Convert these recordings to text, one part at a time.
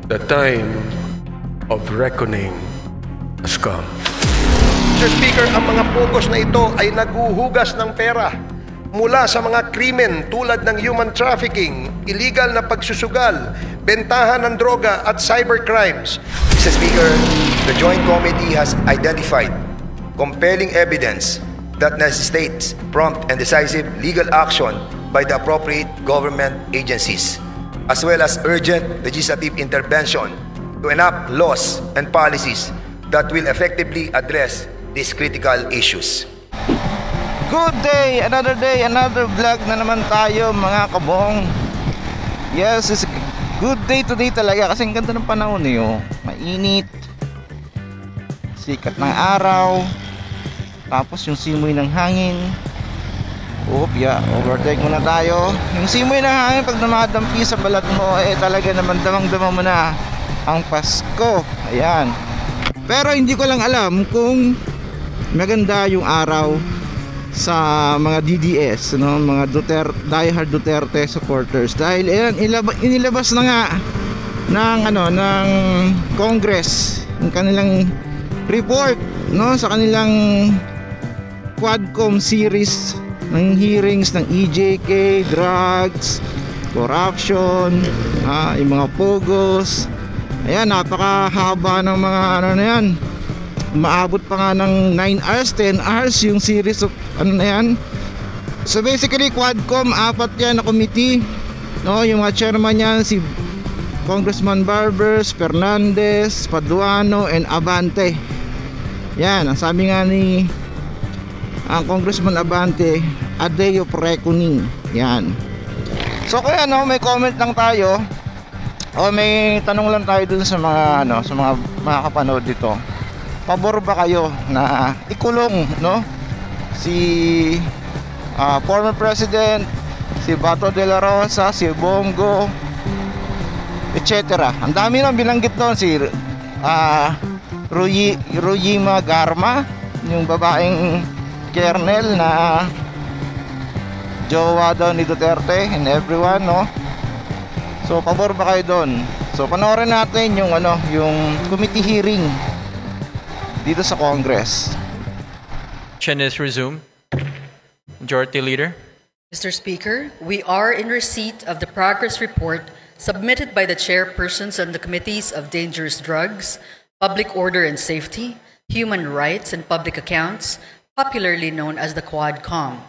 The time of reckoning has come. Mr. Speaker, ang mga pogos na ito ay naghuhugas ng pera mula sa mga krimen tulad ng human trafficking, illegal na pagsusugal, bentahan ng droga at cybercrimes. Mr. Speaker, the Joint Committee has identified compelling evidence that necessitates prompt and decisive legal action by the appropriate government agencies, as well as urgent legislative intervention to enact laws and policies that will effectively address these critical issues. Good day, another vlog na naman tayo mga kabong. Yes, it's a good day today talaga kasi ang ganda ng panahon niyo. Mainit, sikat ng araw, tapos yung simoy ng hangin. Overtake muna tayo. Yung simoy ng hangin pag dumadampi sa balat mo, talaga naman damang-dama mo na ang Pasko. Ayan. Pero hindi ko lang alam kung maganda yung araw sa mga DDS, no? Mga diehard Duterte supporters. Dahil inilabas na nga ng Congress yung kanilang report, no, sa kanilang Quadcom series ng hearings ng EJK, drugs, corruption, yung mga pogos. Ayan, napakahaba ng mga na yan. Maabot pa nga ng 9 hours, 10 hours yung series of yan. So basically Quadcom, 4 yan na committee, no? Yung mga chairman yan si Congressman Barbers, Fernandez, Paduano, and Abante. Yan, ang sabi nga ni ang Congressman Abante, a day of reckoning. Yan. So kaya may comment lang tayo o may tanong lang tayo dun sa mga sa mga kapanood dito. Pabor ba kayo na ikulong, no, si former president, si Bato de la Rosa, si Bongo, etc. Ang dami nang binanggit doon, si Ruyima Garma, yung babaeng kernel na jowa daw ni Duterte and everyone, no? So pabor ba kayo doon? So panoorin natin yung yung committee hearing dito sa Congress. Session is resumed. Majority Leader. Mr. Speaker, we are in receipt of the progress report submitted by the chairpersons on the committees of dangerous drugs, public order and safety, human rights and public accounts, popularly known as the Quadcom.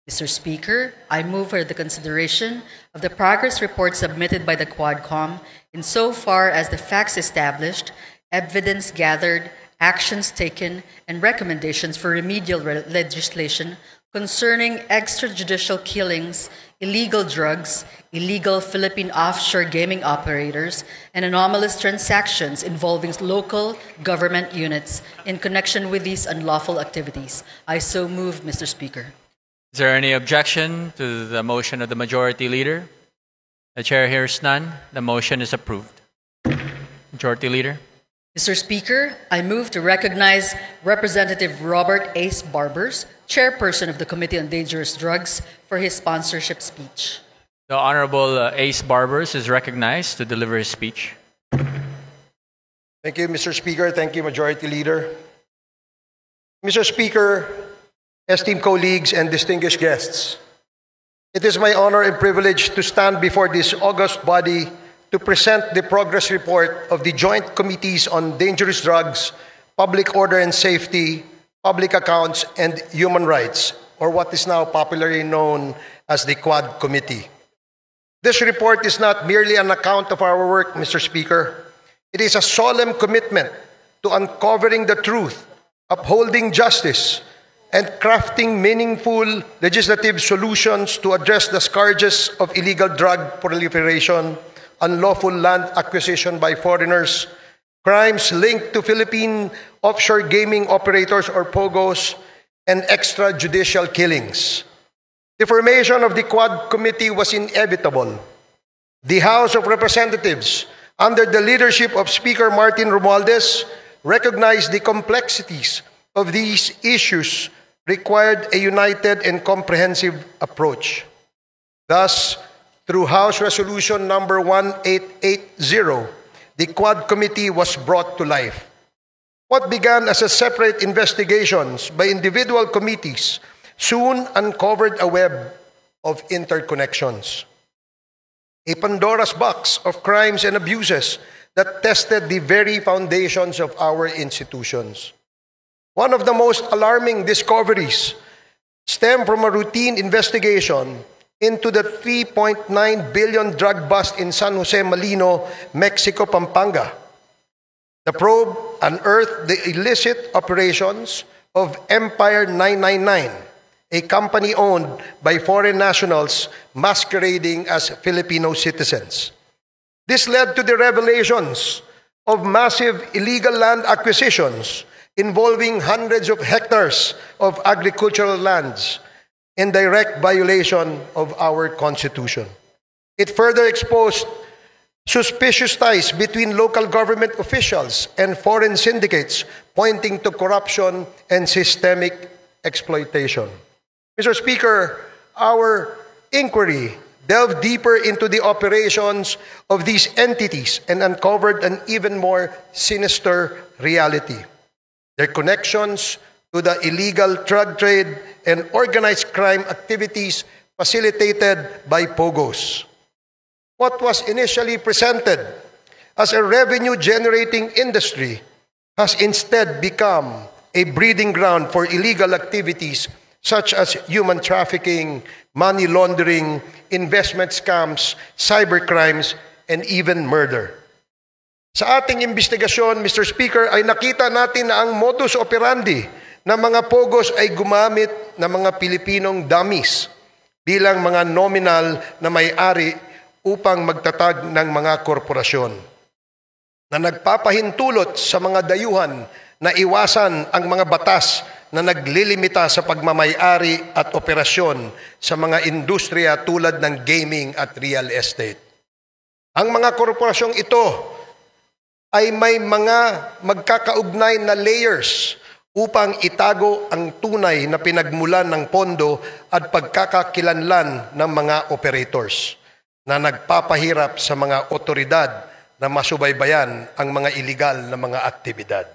Mr. Speaker, I move for the consideration of the progress report submitted by the Quadcom insofar as the facts established, evidence gathered, actions taken, and recommendations for remedial legislation concerning extrajudicial killings, illegal drugs, illegal Philippine offshore gaming operators, and anomalous transactions involving local government units in connection with these unlawful activities. I so move, Mr. Speaker. Is there any objection to the motion of the Majority Leader? The Chair hears none. The motion is approved. Majority Leader. Mr. Speaker, I move to recognize Representative Robert Ace Barbers, chairperson of the Committee on Dangerous Drugs, for his sponsorship speech. The Honorable Ace Barbers is recognized to deliver his speech. Thank you, Mr. Speaker. Thank you, Majority Leader. Mr. Speaker, esteemed colleagues and distinguished guests, it is my honor and privilege to stand before this august body to present the progress report of the Joint Committees on Dangerous Drugs, Public Order and Safety, Public Accounts, and Human Rights, or what is now popularly known as the Quad Committee. This report is not merely an account of our work, Mr. Speaker. It is a solemn commitment to uncovering the truth, upholding justice, and crafting meaningful legislative solutions to address the scourges of illegal drug proliferation, unlawful land acquisition by foreigners, crimes linked to Philippine offshore gaming operators or POGOs, and extrajudicial killings. The formation of the Quad Committee was inevitable. The House of Representatives, under the leadership of Speaker Martin Romualdez, recognized the complexities of these issues required a united and comprehensive approach. Thus, through House Resolution number 1880, the Quad Committee was brought to life. What began as a separate investigations by individual committees soon uncovered a web of interconnections, a Pandora's box of crimes and abuses that tested the very foundations of our institutions. One of the most alarming discoveries stemmed from a routine investigation into the 3.9 billion drug bust in San Jose Malino, Mexico, Pampanga. The probe unearthed the illicit operations of Empire 999, a company owned by foreign nationals masquerading as Filipino citizens. This led to the revelations of massive illegal land acquisitions involving hundreds of hectares of agricultural lands in direct violation of our Constitution. It further exposed suspicious ties between local government officials and foreign syndicates, pointing to corruption and systemic exploitation. Mr. Speaker, our inquiry delved deeper into the operations of these entities and uncovered an even more sinister reality. Their connections to the illegal drug trade and organized crime activities facilitated by POGOs. What was initially presented as a revenue-generating industry has instead become a breeding ground for illegal activities such as human trafficking, money laundering, investment scams, cybercrimes, and even murder. Sa ating investigasyon, Mr. Speaker, ay nakita natin na ang modus operandi ng mga POGOs ay gumamit ng mga Pilipinong dummies bilang mga nominal na may-ari upang magtatag ng mga korporasyon na nagpapahintulot sa mga dayuhan na iwasan ang mga batas na naglilimita sa pagmamay-ari at operasyon sa mga industriya tulad ng gaming at real estate. Ang mga korporasyong ito ay may mga magkakaugnay na layers upang itago ang tunay na pinagmulan ng pondo at pagkakakilanlan ng mga operators na nagpapahirap sa mga otoridad na masubaybayan ang mga iligal na mga aktibidad.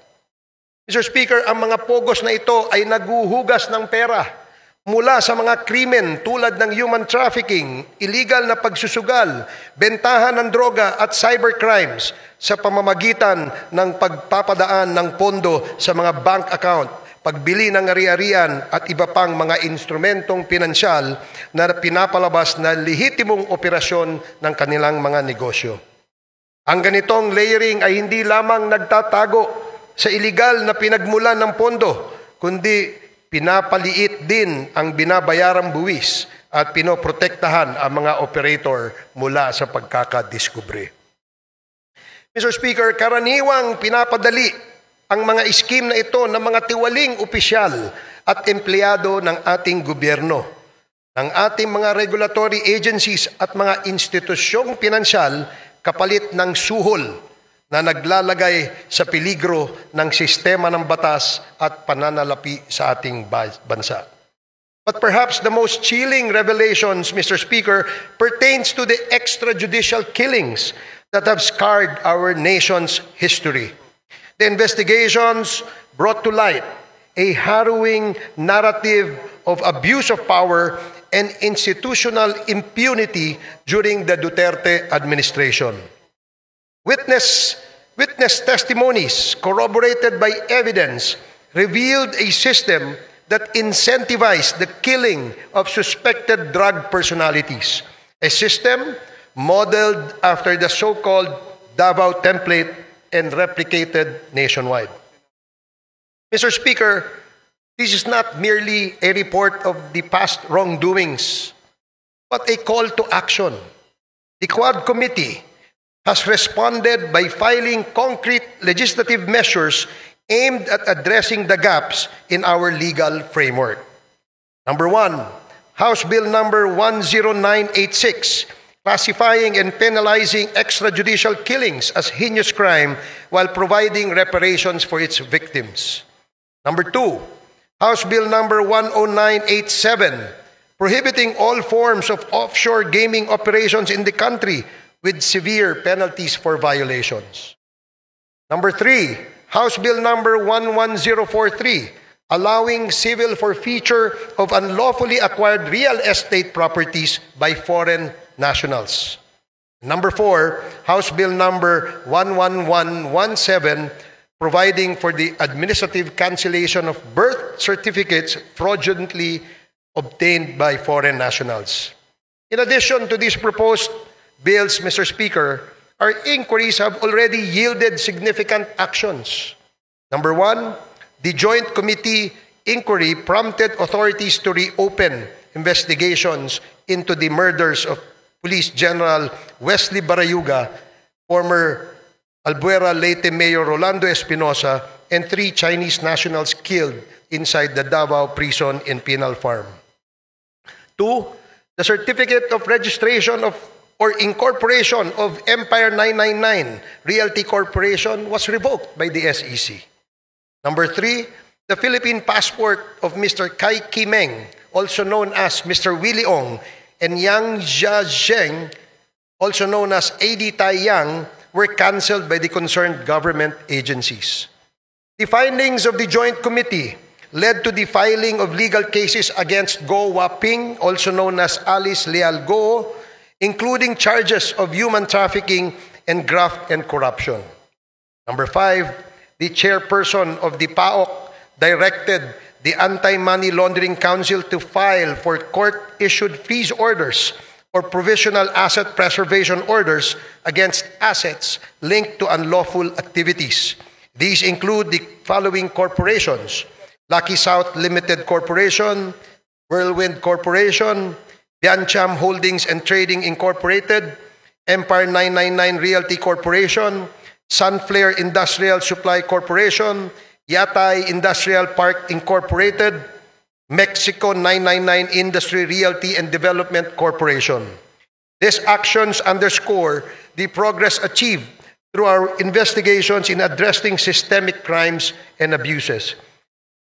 Mr. Speaker, ang mga POGOs na ito ay naguhugas ng pera mula sa mga krimen tulad ng human trafficking, illegal na pagsusugal, bentahan ng droga at cybercrimes sa pamamagitan ng pagpapadaan ng pondo sa mga bank account, pagbili ng ari-arian at iba pang mga instrumentong pinansyal na pinapalabas na lehitimong operasyon ng kanilang mga negosyo. Ang ganitong layering ay hindi lamang nagtatago sa iligal na pinagmulan ng pondo, kundi pinapaliit din ang binabayarang buwis at pinoprotektahan ang mga operator mula sa pagkakadiskubre. Mr. Speaker, karaniwang pinapadali ang mga iskim na ito ng mga tiwaling opisyal at empleyado ng ating gobyerno, ng ating mga regulatory agencies at mga institusyong pinansyal kapalit ng suhol na naglalagay sa peligro ng sistema ng batas at pananalapi sa ating bansa. But perhaps the most chilling revelations, Mr. Speaker, pertains to the extrajudicial killings that have scarred our nation's history. The investigations brought to light a harrowing narrative of abuse of power and institutional impunity during the Duterte administration. Witness testimonies corroborated by evidence revealed a system that incentivized the killing of suspected drug personalities, a system modeled after the so-called Davao template and replicated nationwide. Mr. Speaker, this is not merely a report of the past wrongdoings, but a call to action. The Quad Committee has responded by filing concrete legislative measures aimed at addressing the gaps in our legal framework. Number 1, House Bill number 10986, classifying and penalizing extrajudicial killings as heinous crime while providing reparations for its victims. Number 2, House Bill number 10987, prohibiting all forms of offshore gaming operations in the country with severe penalties for violations. Number 3, House Bill number 11043, allowing civil forfeiture of unlawfully acquired real estate properties by foreign nationals. Number 4, House Bill number 11117, providing for the administrative cancellation of birth certificates fraudulently obtained by foreign nationals. In addition to these proposed bills, Mr. Speaker, our inquiries have already yielded significant actions. Number 1, the Joint Committee inquiry prompted authorities to reopen investigations into the murders of Police General Wesley Barayuga, former Albuera Leyte Mayor Rolando Espinosa, and 3 Chinese nationals killed inside the Davao prison in Penal Farm. 2, the certificate of registration of or incorporation of Empire 999 Realty Corporation was revoked by the SEC. Number 3, the Philippine passport of Mr. Kai Kimeng, also known as Mr. Willie Ong, and Yang Jiazheng, also known as AD Tai Yang, were cancelled by the concerned government agencies. The findings of the Joint Committee led to the filing of legal cases against Go Waping, also known as Alice Leal Go, including charges of human trafficking and graft and corruption. Number 5, the chairperson of the PAOK directed the Anti-Money Laundering Council to file for court-issued freeze orders or provisional asset preservation orders against assets linked to unlawful activities. These include the following corporations: Lucky South Limited Corporation, Whirlwind Corporation, Biancham Holdings and Trading Incorporated, Empire 999 Realty Corporation, Sunflare Industrial Supply Corporation, Yatay Industrial Park Incorporated, Mexico 999 Industry Realty and Development Corporation. These actions underscore the progress achieved through our investigations in addressing systemic crimes and abuses.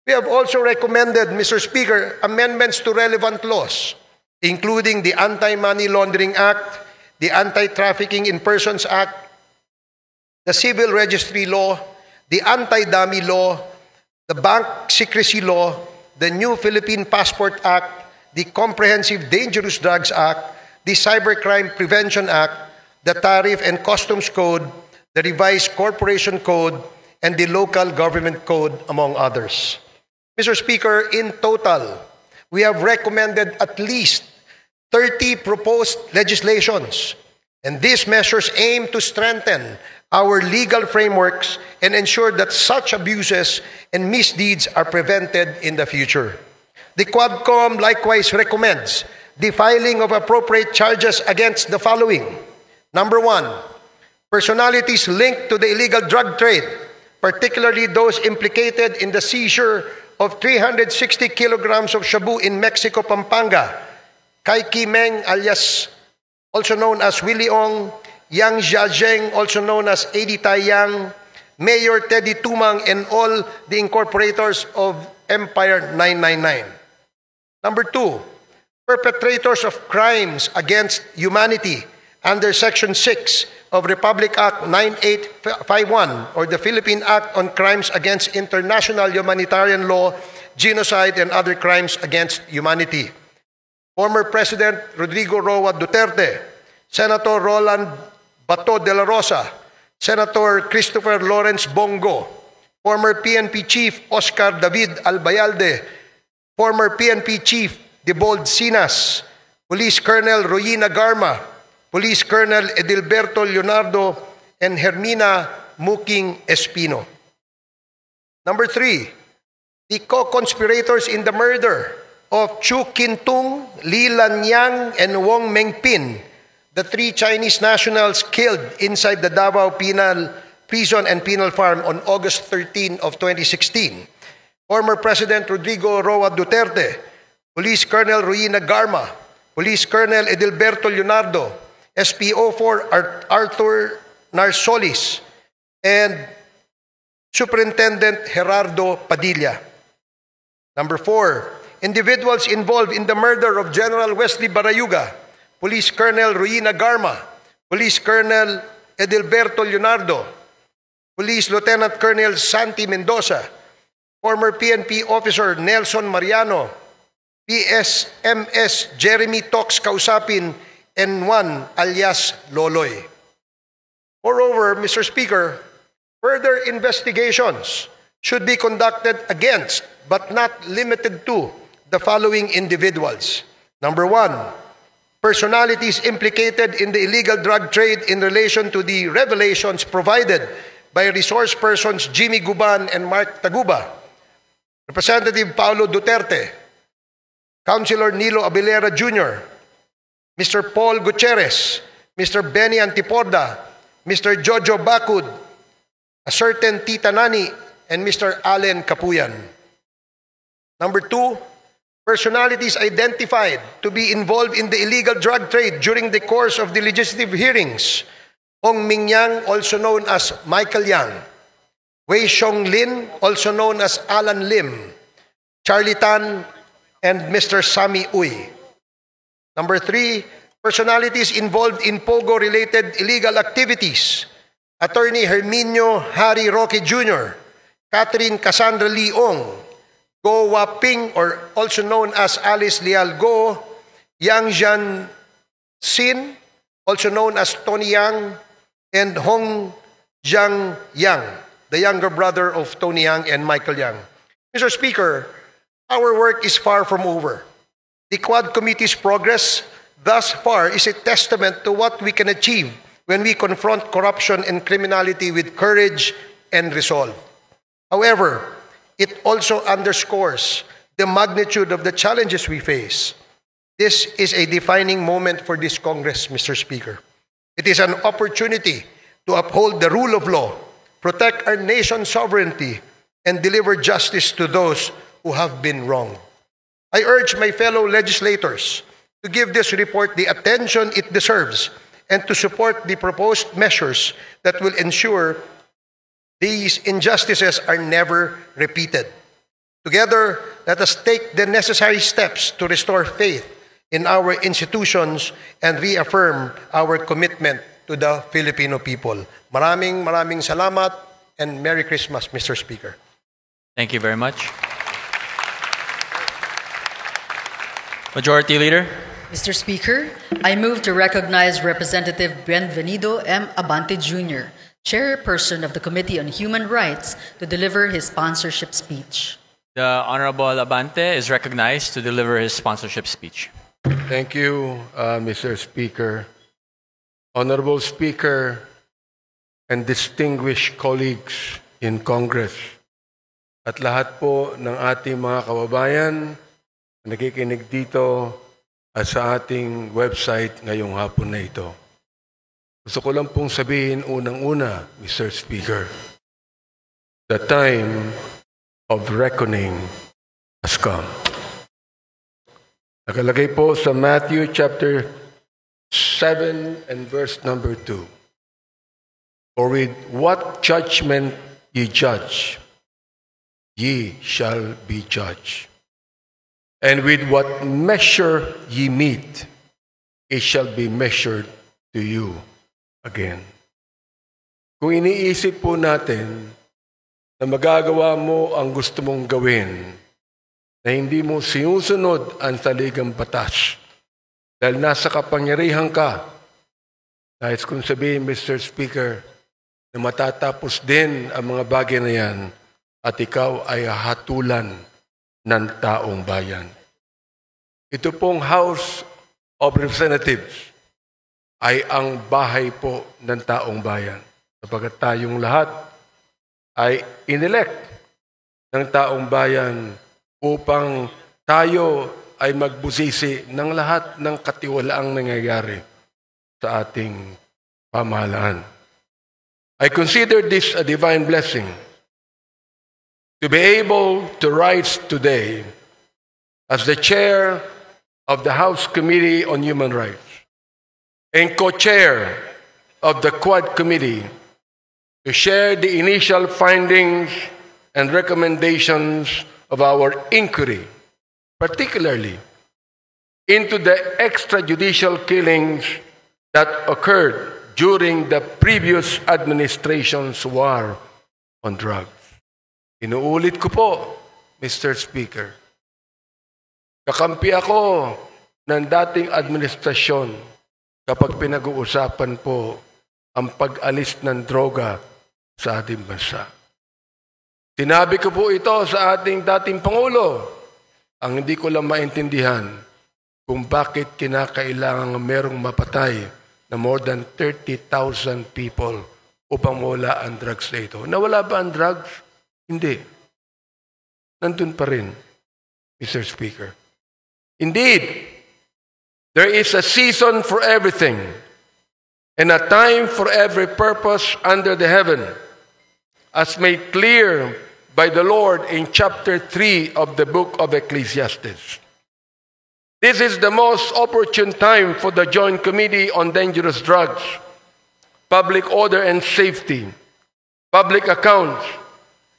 We have also recommended, Mr. Speaker, amendments to relevant laws, including the Anti-Money Laundering Act, the Anti-Trafficking in Persons Act, the Civil Registry Law, the Anti-Dummy Law, the Bank Secrecy Law, the new Philippine Passport Act, the Comprehensive Dangerous Drugs Act, the Cybercrime Prevention Act, the Tariff and Customs Code, the Revised Corporation Code, and the Local Government Code, among others. Mr. Speaker, in total, we have recommended at least 30 proposed legislations, and these measures aim to strengthen our legal frameworks and ensure that such abuses and misdeeds are prevented in the future. The Quadcom likewise recommends the filing of appropriate charges against the following. Number 1, personalities linked to the illegal drug trade, particularly those implicated in the seizure of 360 kilograms of shabu in Mexico, Pampanga. Kai Kimeng, alias also known as Willie Ong, Yang Jiazheng, also known as AD Tai Yang, Mayor Teddy Tumang, and all the incorporators of Empire 999. Number 2, perpetrators of crimes against humanity under Section 6 of Republic Act 9851 or the Philippine Act on Crimes Against International Humanitarian Law, Genocide, and Other Crimes Against Humanity. Former President Rodrigo Roa Duterte, Senator Roland Bato de la Rosa, Senator Christopher Lawrence Bongo, former PNP Chief Oscar David Albayalde, former PNP Chief Debold Sinas, Police Colonel Royina Garma, Police Colonel Edilberto Leonardo, and Hermina Muking Espino. Number 3, the co-conspirators in the murder of Chu Kintung, Li Lanyang, and Wong Mengpin, the 3 Chinese nationals killed inside the Davao Penal Prison and Penal Farm on August 13 of 2016. Former President Rodrigo Roa Duterte, Police Colonel Royina Garma, Police Colonel Edilberto Leonardo, SPO4 Arthur Narsolis, and Superintendent Gerardo Padilla. Number 4, individuals involved in the murder of General Wesley Barayuga, Police Colonel Royina Garma, Police Colonel Edilberto Leonardo, Police Lieutenant Colonel Santi Mendoza, former PNP Officer Nelson Mariano, PSMS Jeremy Tox Kausapin, N1 alias Loloy. Moreover, Mr. Speaker, further investigations should be conducted against, but not limited to, the following individuals. Number 1, personalities implicated in the illegal drug trade in relation to the revelations provided by resource persons Jimmy Guban and Mark Taguba, Representative Paulo Duterte, Councilor Nilo Abilera Jr., Mr. Paul Gutierrez, Mr. Benny Antiporda, Mr. Jojo Bacud, a certain Tita Nani, and Mr. Allen Kapuyan. Number 2, personalities identified to be involved in the illegal drug trade during the course of the legislative hearings: Hong Ming Yang, also known as Michael Yang; Wei Xiong Lin, also known as Alan Lim; Charlie Tan, and Mr. Sammy Uy. Number 3, personalities involved in POGO-related illegal activities: Attorney Herminio Harry Roque Jr., Catherine Cassandra Leong, Go Waping, or also known as Alice Leal Go, Yang Jian Sin, also known as Tony Yang, and Hong Jiang Yang, the younger brother of Tony Yang and Michael Yang. Mr. Speaker, our work is far from over. The Quad Committee's progress thus far is a testament to what we can achieve when we confront corruption and criminality with courage and resolve. However, it also underscores the magnitude of the challenges we face. This is a defining moment for this Congress, Mr. Speaker. It is an opportunity to uphold the rule of law, protect our nation's sovereignty, and deliver justice to those who have been wronged. I urge my fellow legislators to give this report the attention it deserves and to support the proposed measures that will ensure these injustices are never repeated. Together, let us take the necessary steps to restore faith in our institutions and reaffirm our commitment to the Filipino people. Maraming salamat and Merry Christmas, Mr. Speaker. Thank you very much. Majority Leader. Mr. Speaker, I move to recognize Representative Bienvenido M. Abante Jr., Chairperson of the Committee on Human Rights, to deliver his sponsorship speech. The Honorable Abante is recognized to deliver his sponsorship speech. Thank you, Mr. Speaker. Honorable Speaker and distinguished colleagues in Congress, at lahat po ng ating mga kababayan na nakikinig dito at sa ating website ngayong hapon na ito. Gusto ko lang pong sabihin unang-una, Mr. Speaker, the time of reckoning has come. Nakalagay po sa Matthew chapter 7 and verse number 2. For with what judgment ye judge, ye shall be judged. And with what measure ye meet, it shall be measured to you again. Kung iniisip po natin na magagawa mo ang gusto mong gawin, na hindi mo sinusunod ang saligang batas, dahil nasa kapangyarihan ka, nais kong sabihin, Mr. Speaker, na matatapos din ang mga bagay na yan at ikaw ay hatulan ng taong bayan. Ito pong House of Representatives ay ang bahay po ng taong bayan. Sapagkat tayong lahat ay inelect ng taong bayan upang tayo ay magbusisi ng lahat ng katiwalaang nangyayari sa ating pamahalaan. I consider this a divine blessing to be able to rise today as the chair of the House Committee on Human Rights and co-chair of the Quad Committee to share the initial findings and recommendations of our inquiry, particularly into the extrajudicial killings that occurred during the previous administration's war on drugs. Inuulit ko po, Mr. Speaker, kakampi ako ng dating administrasyon kapag pinag-uusapan po ang pag-alis ng droga sa ating bansa. Sinabi ko po ito sa ating dating Pangulo. Ang hindi ko lang maintindihan kung bakit kinakailangan merong mapatay na more than 30,000 people upang mawala ang drugs na ito. Nawala ba ang drugs? Hindi. Nandun pa rin, Mr. Speaker. Indeed, there is a season for everything and a time for every purpose under the heaven, as made clear by the Lord in chapter 3 of the book of Ecclesiastes. This is the most opportune time for the Joint Committee on Dangerous Drugs, Public Order and Safety, Public Accounts,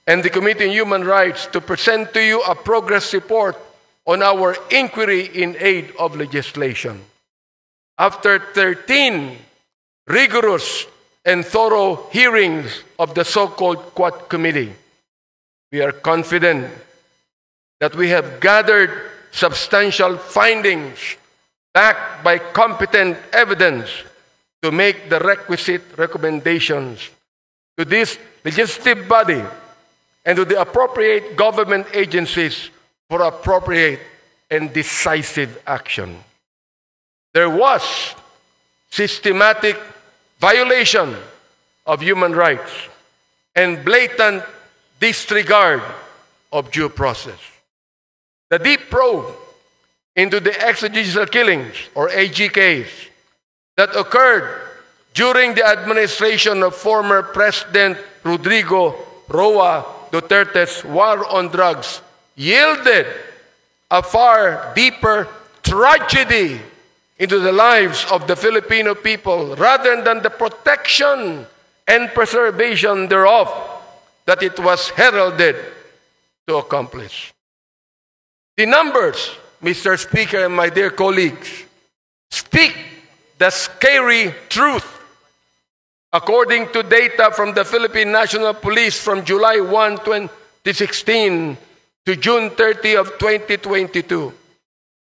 and the Committee on Human Rights to present to you a progress report on our inquiry in aid of legislation. After 13 rigorous and thorough hearings of the so-called Quad Committee, we are confident that we have gathered substantial findings backed by competent evidence to make the requisite recommendations to this legislative body and to the appropriate government agencies for appropriate and decisive action. There was systematic violation of human rights and blatant disregard of due process. The deep probe into the extrajudicial killings, or AGKs, that occurred during the administration of former President Rodrigo Roa Duterte's war on drugs yielded a far deeper tragedy into the lives of the Filipino people rather than the protection and preservation thereof that it was heralded to accomplish. The numbers, Mr. Speaker and my dear colleagues, speak the scary truth. According to data from the Philippine National Police from July 1, 2016 to June 30 of 2022,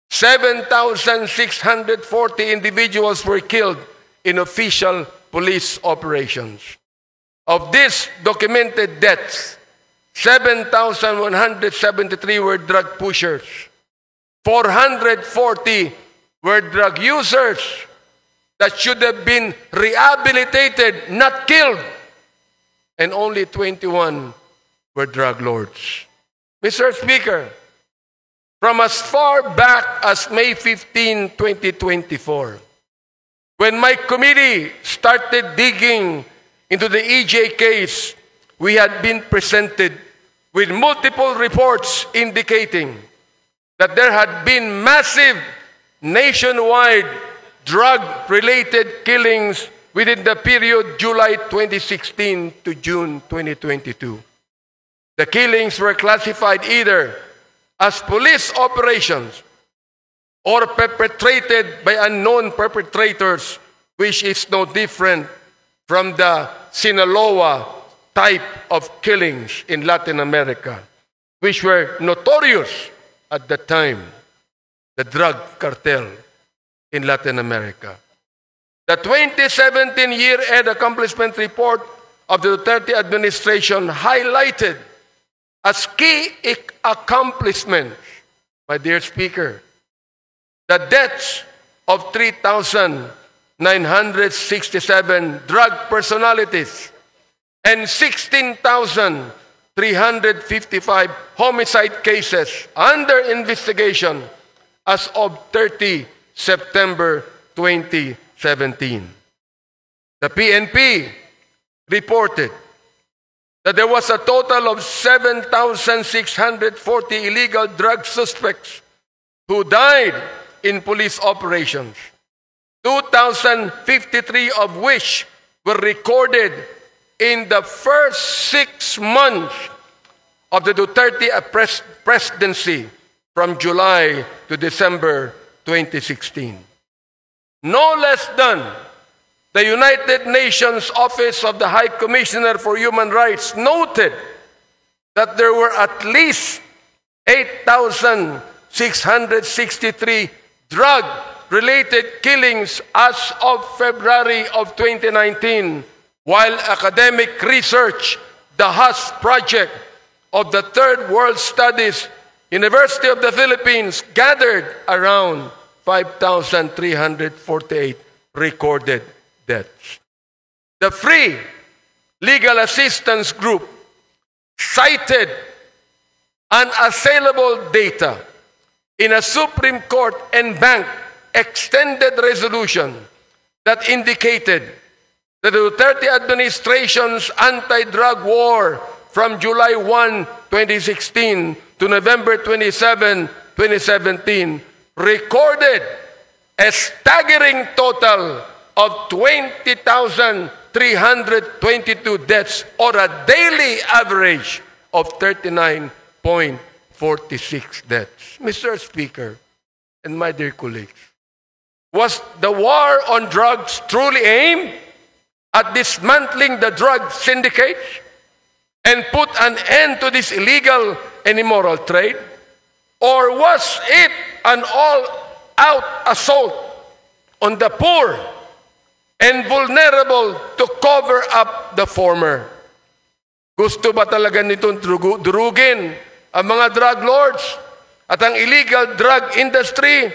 7,640 individuals were killed in official police operations. Of these documented deaths, 7,173 were drug pushers, 440 were drug users that should have been rehabilitated, not killed, and only 21 were drug lords. Mr. Speaker, from as far back as May 15, 2024, when my committee started digging into the EJ case, we had been presented with multiple reports indicating that there had been massive nationwide drug-related killings within the period July 2016 to June 2022. The killings were classified either as police operations or perpetrated by unknown perpetrators, which is no different from the Sinaloa type of killings in Latin America, which were notorious at the time, the drug cartel in Latin America. The 2017 Year-End Accomplishment Report of the Duterte administration highlighted as key accomplishments, my dear Speaker, the deaths of 3,967 drug personalities and 16,355 homicide cases under investigation as of 30 September 2017. The PNP reported that there was a total of 7,640 illegal drug suspects who died in police operations, 2,053 of which were recorded in the first 6 months of the Duterte presidency from July to December 2016. No less than the United Nations Office of the High Commissioner for Human Rights noted that there were at least 8,663 drug-related killings as of February of 2019, while academic research, the HUS project of the Third World Studies, University of the Philippines, gathered around 5,348 recorded deaths. The Free Legal Assistance Group cited unassailable data in a Supreme Court and bank extended resolution that indicated that the Duterte administration's anti-drug war from July 1, 2016 to November 27, 2017 recorded a staggering total of 20,322 deaths, or a daily average of 39.46 deaths. Mr. Speaker, and my dear colleagues, was the war on drugs truly aimed at dismantling the drug syndicates and put an end to this illegal and immoral trade? Or was it an all-out assault on the poor and vulnerable to cover up the former? Gusto ba talaga nitong durugin ang mga drug lords at ang illegal drug industry?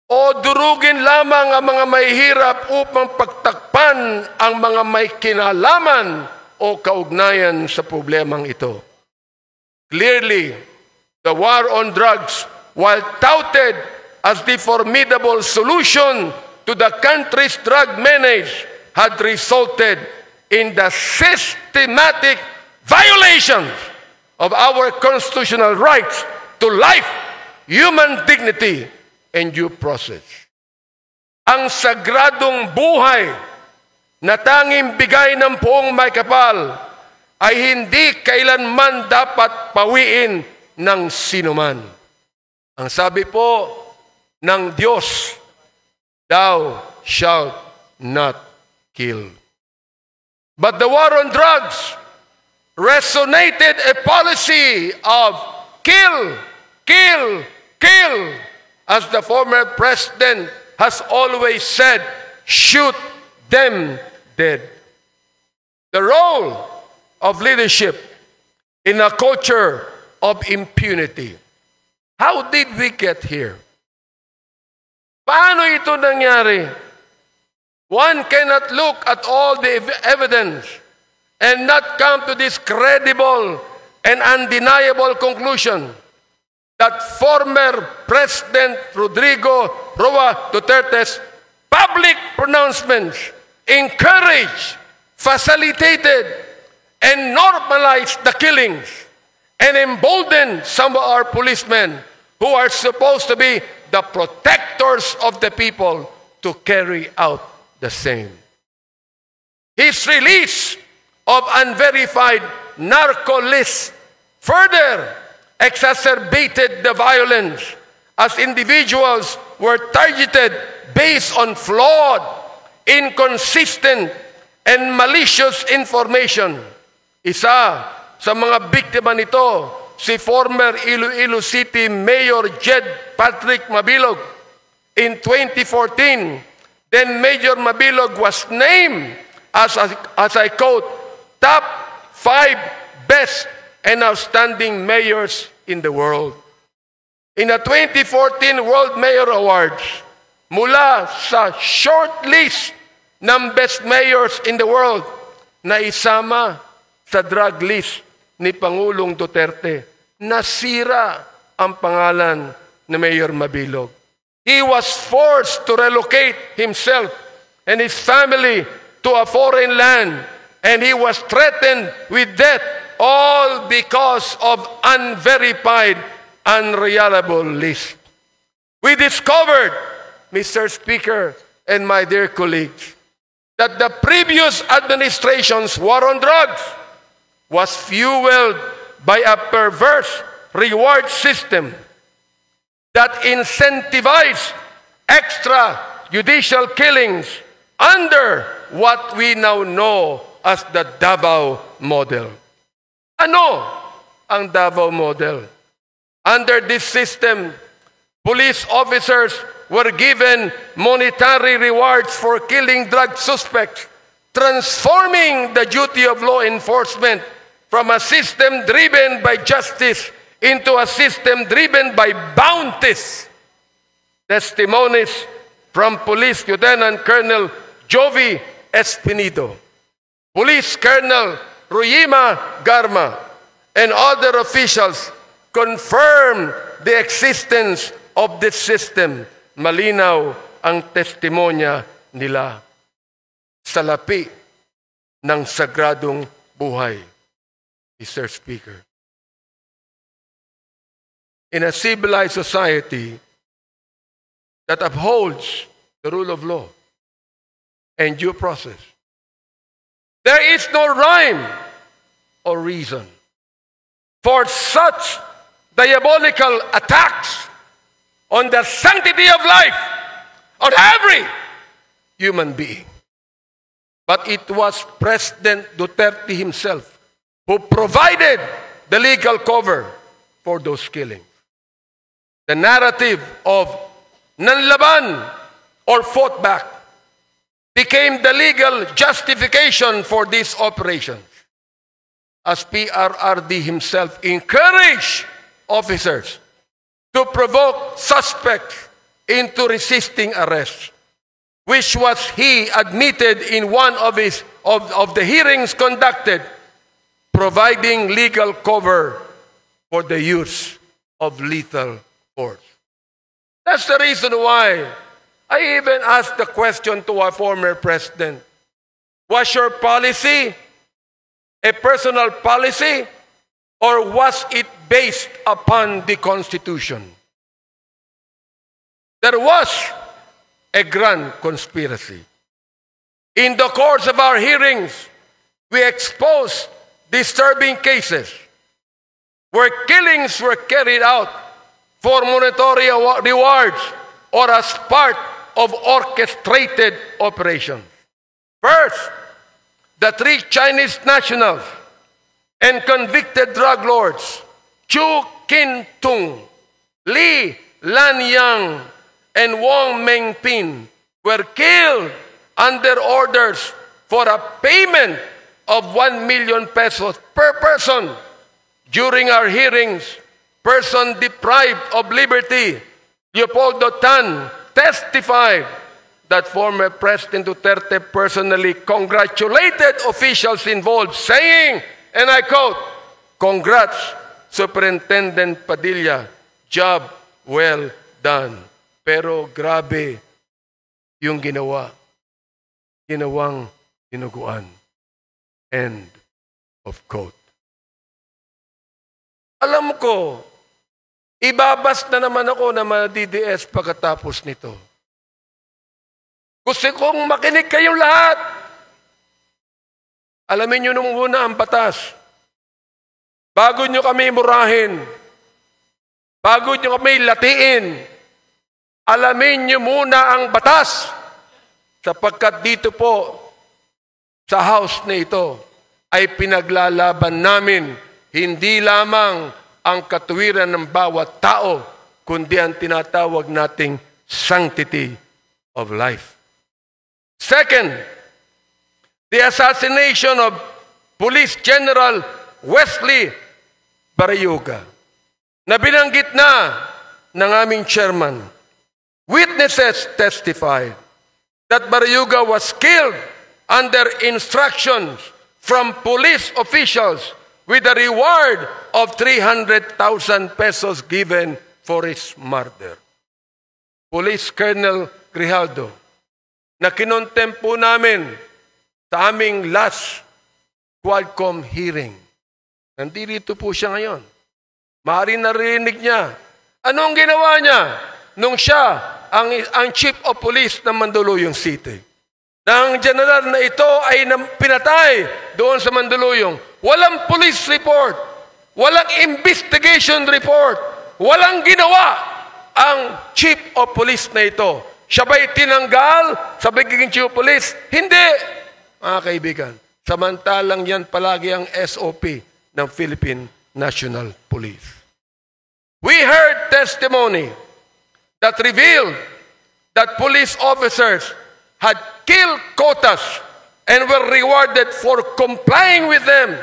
O durugin lamang ang mga mahihirap upang pagtakpan ang mga may kinalaman o kaugnayan sa problemang ito? Clearly, the war on drugs, while touted as the formidable solution to the country's drug menace, had resulted in the systematic violations of our constitutional rights to life, human dignity, and due process. Ang sagradong buhay na tanging bigay ng poong may kapal ay hindi kailanman dapat pawiin ng sinuman. Ang sabi po ng Diyos, "Thou shalt not kill." But the war on drugs resonated a policy of kill, kill, kill. As the former president has always said, shoot them dead. The role of leadership in a culture of impunity. How did we get here? Paano ito nangyari? One cannot look at all the evidence and not come to this credible and undeniable conclusion that former President Rodrigo Roa Duterte's public pronouncements encouraged, facilitated, and normalized the killings and emboldened some of our policemen who are supposed to be the protectors of the people to carry out the same. His release of unverified narco lists further exacerbated the violence as individuals were targeted based on flawed, inconsistent, and malicious information. Isa sa mga biktima nito, si former Iloilo City Mayor Jed Patrick Mabilog. In 2014, then Mayor Mabilog was named as I quote, top 5 best and outstanding mayors in the world. In the 2014 World Mayor Awards, mula sa short list ng best mayors in the world na isama sa drug list ni Pangulong Duterte, nasira ang pangalan ni Mayor Mabilog. He was forced to relocate himself and his family to a foreign land, and he was threatened with death, all because of unverified, unreliable list. We discovered, Mr. Speaker and my dear colleagues, that the previous administration's war on drugs was fueled by a perverse reward system that incentivized extrajudicial killings under what we now know as the Davao Model. Ano ang Davao Model? Under this system, police officers were given monetary rewards for killing drug suspects, transforming the duty of law enforcement from a system driven by justice into a system driven by bounties. Testimonies from Police Lieutenant Colonel Jovi Espinido, Police Colonel Ruyima Garma, and other officials confirm the existence of this system. Malinaw ang testimonya nila. Salapi ng sagradong buhay, Mr. Speaker. In a civilized society that upholds the rule of law and due process, there is no rhyme or reason for such diabolical attacks on the sanctity of life on every human being. But it was President Duterte himself who provided the legal cover for those killings. The narrative of nanlaban or fought back became the legal justification for these operations, as PRRD himself encouraged officers to provoke suspects into resisting arrest, which was he admitted in one of the hearings conducted, providing legal cover for the use of lethal force. That's the reason why I even asked the question to our former president, was your policy a personal policy, or was it based upon the Constitution? There was a grand conspiracy. In the course of our hearings, we exposed disturbing cases where killings were carried out for monetary rewards or as part of orchestrated operations. First, the 3 Chinese nationals and convicted drug lords, Chu Kin-tung, Li Lanyang, and Wong Mengpin, were killed under orders for a payment of 1 million pesos per person. During our hearings, person deprived of liberty, Leopoldo Tan, testified that former President Duterte personally congratulated officials involved, saying, and I quote, "Congrats, Superintendent Padilla, job well done." Pero grabe yung ginawang dinuguan. End of quote. Alam ko, ibabas na naman ako na ma-DDS pagkatapos nito. Gusto kong makinig kayong lahat. Alamin nyo nung muna ang batas. Bago nyo kami murahin, bago nyo kami latiin, alamin nyo muna ang batas. Sapagkat dito po, sa house na ito, ay pinaglalaban namin hindi lamang ang katuwiran ng bawat tao, kundi ang tinatawag nating sanctity of life. Second, the assassination of Police General Wesley Barayuga, na binanggit na ng aming chairman. Witnesses testified that Barayuga was killed under instructions from police officials with a reward of 300,000 pesos given for his murder. Police Colonel Grijaldo, na kinontempo namin sa aming last Quadcom hearing. Nandito po siya ngayon. Maaaring narinig niya. Anong ginawa niya nung siya ang Chief of Police ng Mandaluyong City? Nang general na ito ay pinatay doon sa Mandaluyong, walang police report, walang investigation report, walang ginawa ang Chief of Police na ito. Siya ba'y tinanggal sa pagiging chief of police? Hindi, mga kaibigan. Samantalang yan palagi ang SOP ng Philippine National Police. We heard testimony that revealed that police officers had killed quotas and were rewarded for complying with them.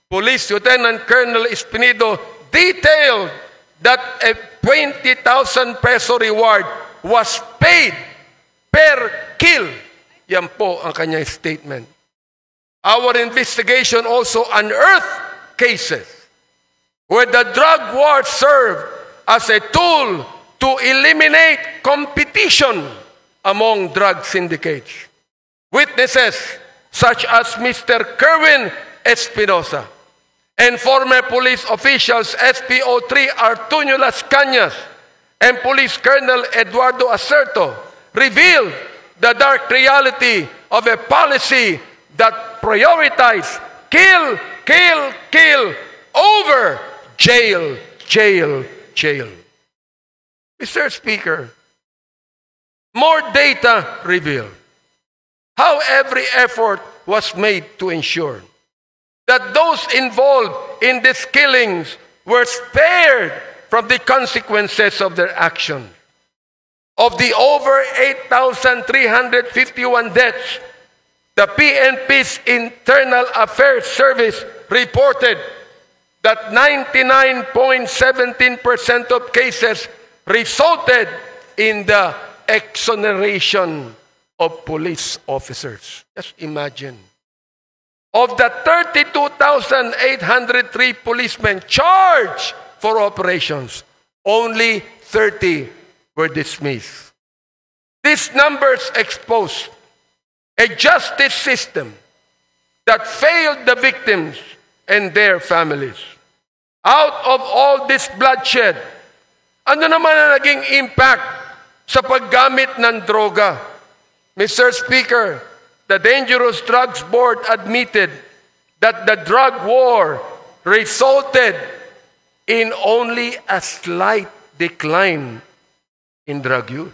Police Lieutenant Colonel Espinido detailed that a 20,000 peso reward was paid per kill. Yan po ang kanyang statement. Our investigation also unearthed cases where the drug war served as a tool to eliminate competition among drug syndicates. Witnesses such as Mr. Kerwin Espinosa and former police officials SPO3 Artunio Las Cañas and Police Colonel Eduardo Acerto revealed the dark reality of a policy that prioritized kill, kill, kill over jail, jail, jail. Mr. Speaker, more data revealed how every effort was made to ensure that those involved in these killings were spared from the consequences of their actions. Of the over 8,351 deaths, the PNP's Internal Affairs Service reported that 99.17% of cases resulted in the exoneration of police officers. Just imagine. Of the 32,803 policemen charged for operations, only 30 were dismissed. These numbers expose a justice system that failed the victims and their families. Out of all this bloodshed, ano naman ang naging impact sa paggamit ng droga? Mr. Speaker, the Dangerous Drugs Board admitted that the drug war resulted in only a slight decline in drug use.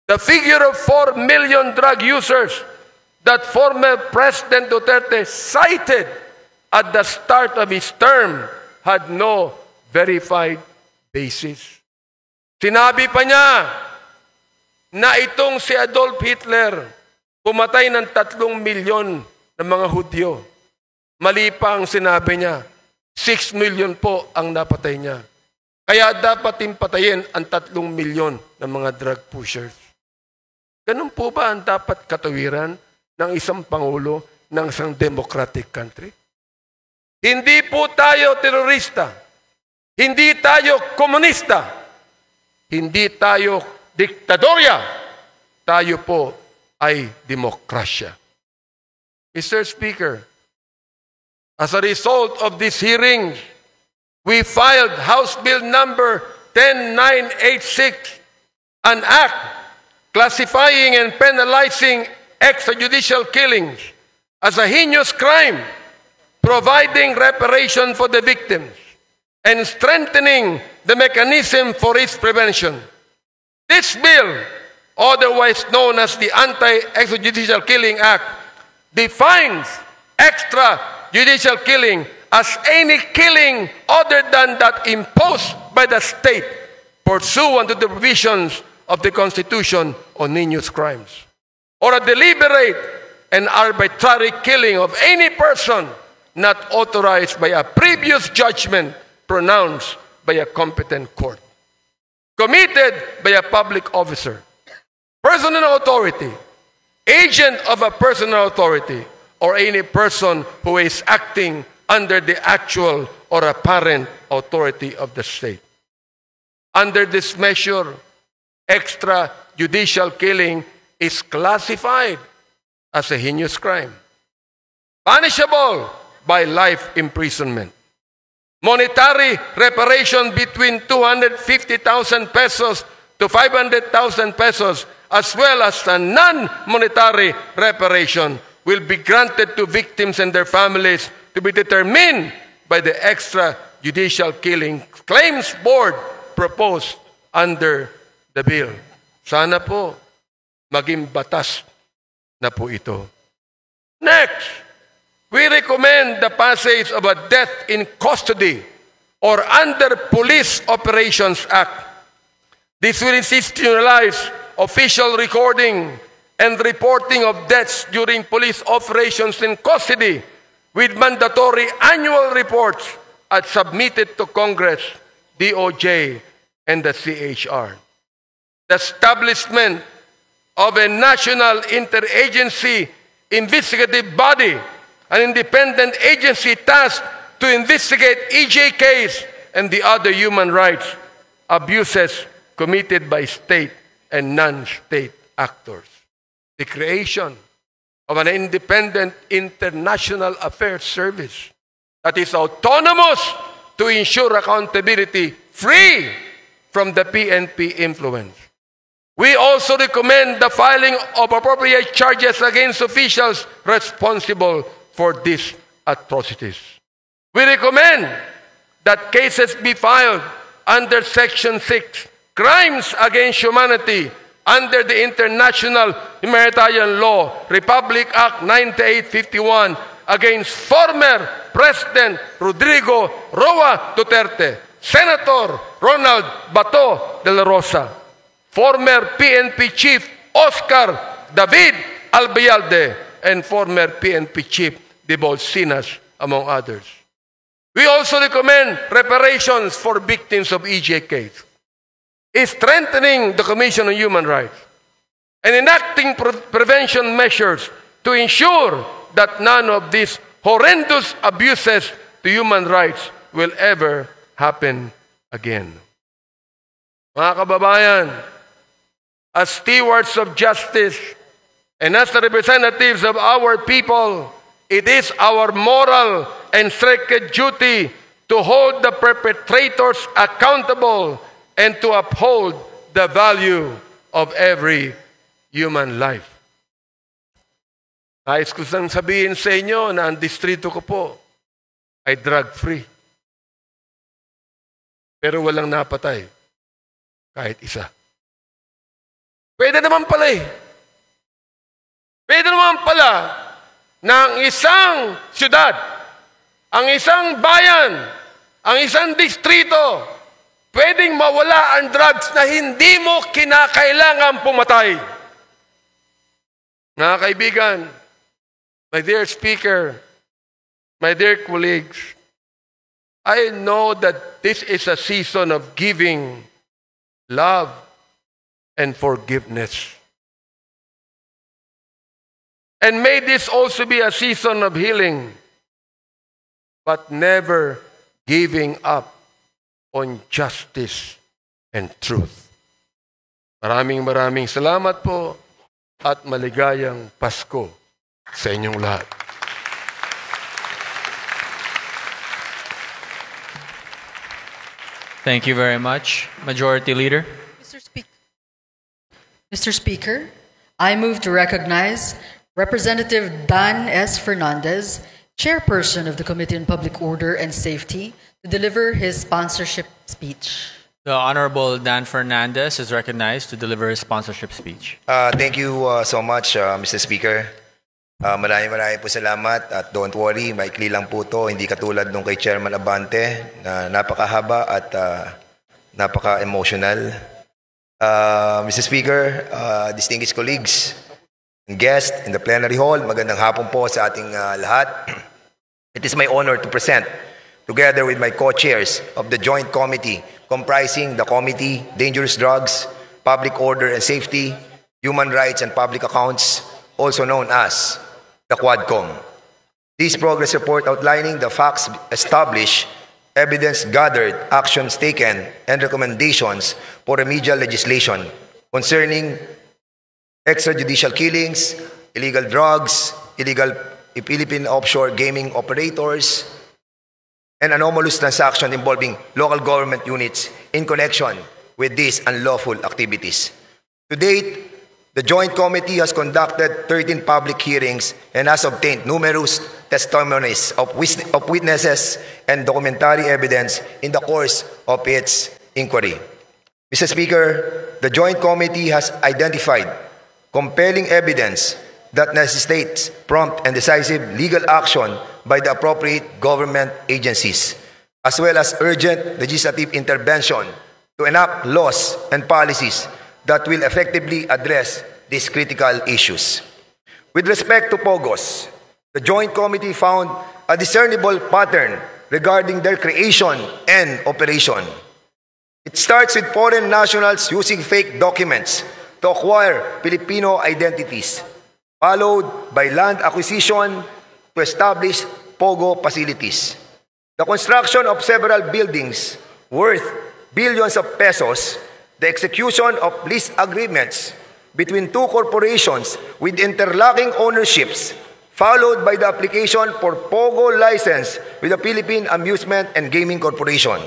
The figure of 4 million drug users that former President Duterte cited at the start of his term had no verified basis. Sinabi pa niya na itong si Adolf Hitler pumatay ng 3 milyon ng mga Hudyo. Mali pa ang sinabi niya. 6 million po ang napatay niya. Kaya dapat patayin ang 3 milyon ng mga drug pushers. Ganun po ba ang dapat katawiran ng isang pangulo ng isang democratic country? Hindi po tayo terorista. Hindi tayo komunista. Hindi tayo diktadorya. Tayo po ay demokrasya. Mr. Speaker, as a result of this hearing, we filed House Bill number 10986, an act classifying and penalizing extrajudicial killings as a heinous crime, providing reparation for the victims, and strengthening the mechanism for its prevention. This bill, otherwise known as the Anti-Extrajudicial Killing Act, defines extrajudicial killing as any killing other than that imposed by the state pursuant to the provisions of the Constitution on heinous crimes, or a deliberate and arbitrary killing of any person not authorized by a previous judgment pronounced by a competent court, committed by a public officer, personal authority, agent of a personal authority, or any person who is acting under the actual or apparent authority of the state. Under this measure, extrajudicial killing is classified as a heinous crime, punishable by life imprisonment. Monetary reparation between 250,000 pesos to 500,000 pesos, as well as a non-monetary reparation, will be granted to victims and their families to be determined by the Extrajudicial Killing Claims Board proposed under the bill. Sana po, maging batas na po ito. Next, we recommend the passage of a death in custody or under Police Operations Act. This will institutionalize official recording and reporting of deaths during police operations in custody with mandatory annual reports as submitted to Congress, DOJ, and the CHR. The establishment of a national interagency investigative body, an independent agency tasked to investigate EJKs and the other human rights abuses committed by state and non-state actors. The creation of an independent international affairs service that is autonomous to ensure accountability free from the PNP influence. We also recommend the filing of appropriate charges against officials responsible for these atrocities. We recommend that cases be filed under Section 6, Crimes Against Humanity, under the International Humanitarian Law, Republic Act 9851, against former President Rodrigo Roa Duterte, Senator Ronald Bato de la Rosa, former PNP Chief Oscar David Albayalde, and former PNP Chief De Bolsinas, among others. We also recommend reparations for victims of EJKs, strengthening the Commission on Human Rights, and enacting prevention measures to ensure that none of these horrendous abuses to human rights will ever happen again. Mga kababayan, as stewards of justice and as the representatives of our people, it is our moral and sacred duty to hold the perpetrators accountable and to uphold the value of every human life. Nais ko sang sabihin sa inyo na ang distrito ko po ay drug-free. Pero walang napatay. Kahit isa. Pwede naman pala eh. Pwede naman pala na ang isang syudad, ang isang bayan, ang isang distrito, pwedeng mawala ang drugs na hindi mo kinakailangan pumatay. Mga kaibigan, my dear speaker, my dear colleagues, I know that this is a season of giving, love, and forgiveness. And may this also be a season of healing, but never giving up on justice and truth. Maraming salamat po at maligayang Pasko sa inyong lahat. Thank you very much, Majority Leader. Mr. Speaker, I move to recognize Representative Dan S. Fernandez, Chairperson of the Committee on Public Order and Safety, to deliver his sponsorship speech. The Honorable Dan Fernandez is recognized to deliver his sponsorship speech. Thank you so much, Mr. Speaker. Maraming po salamat at don't worry, maikli lang po to, hindi katulad nung kay Chairman Abante na napakahaba at napaka-emotional. Mr. Speaker, distinguished colleagues and guests in the plenary hall, magandang hapon po sa ating lahat. It is my honor to present, together with my co-chairs of the Joint Committee comprising the Committee, Dangerous Drugs, Public Order and Safety, Human Rights and Public Accounts, also known as the Quadcom. This progress report outlining the facts established, evidence gathered, actions taken, and recommendations for remedial legislation concerning extrajudicial killings, illegal drugs, illegal Philippine offshore gaming operators, and anomalous transactions involving local government units in connection with these unlawful activities. To date, the Joint Committee has conducted 13 public hearings and has obtained numerous testimonies of witnesses and documentary evidence in the course of its inquiry. Mr. Speaker, the Joint Committee has identified compelling evidence that necessitates prompt and decisive legal action by the appropriate government agencies, as well as urgent legislative intervention to enact laws and policies that will effectively address these critical issues. With respect to POGOs, the Joint Committee found a discernible pattern regarding their creation and operation. It starts with foreign nationals using fake documents to acquire Filipino identities, followed by land acquisition to establish POGO facilities. The construction of several buildings worth billions of pesos, the execution of lease agreements between two corporations with interlocking ownerships, followed by the application for POGO license with the Philippine Amusement and Gaming Corporation.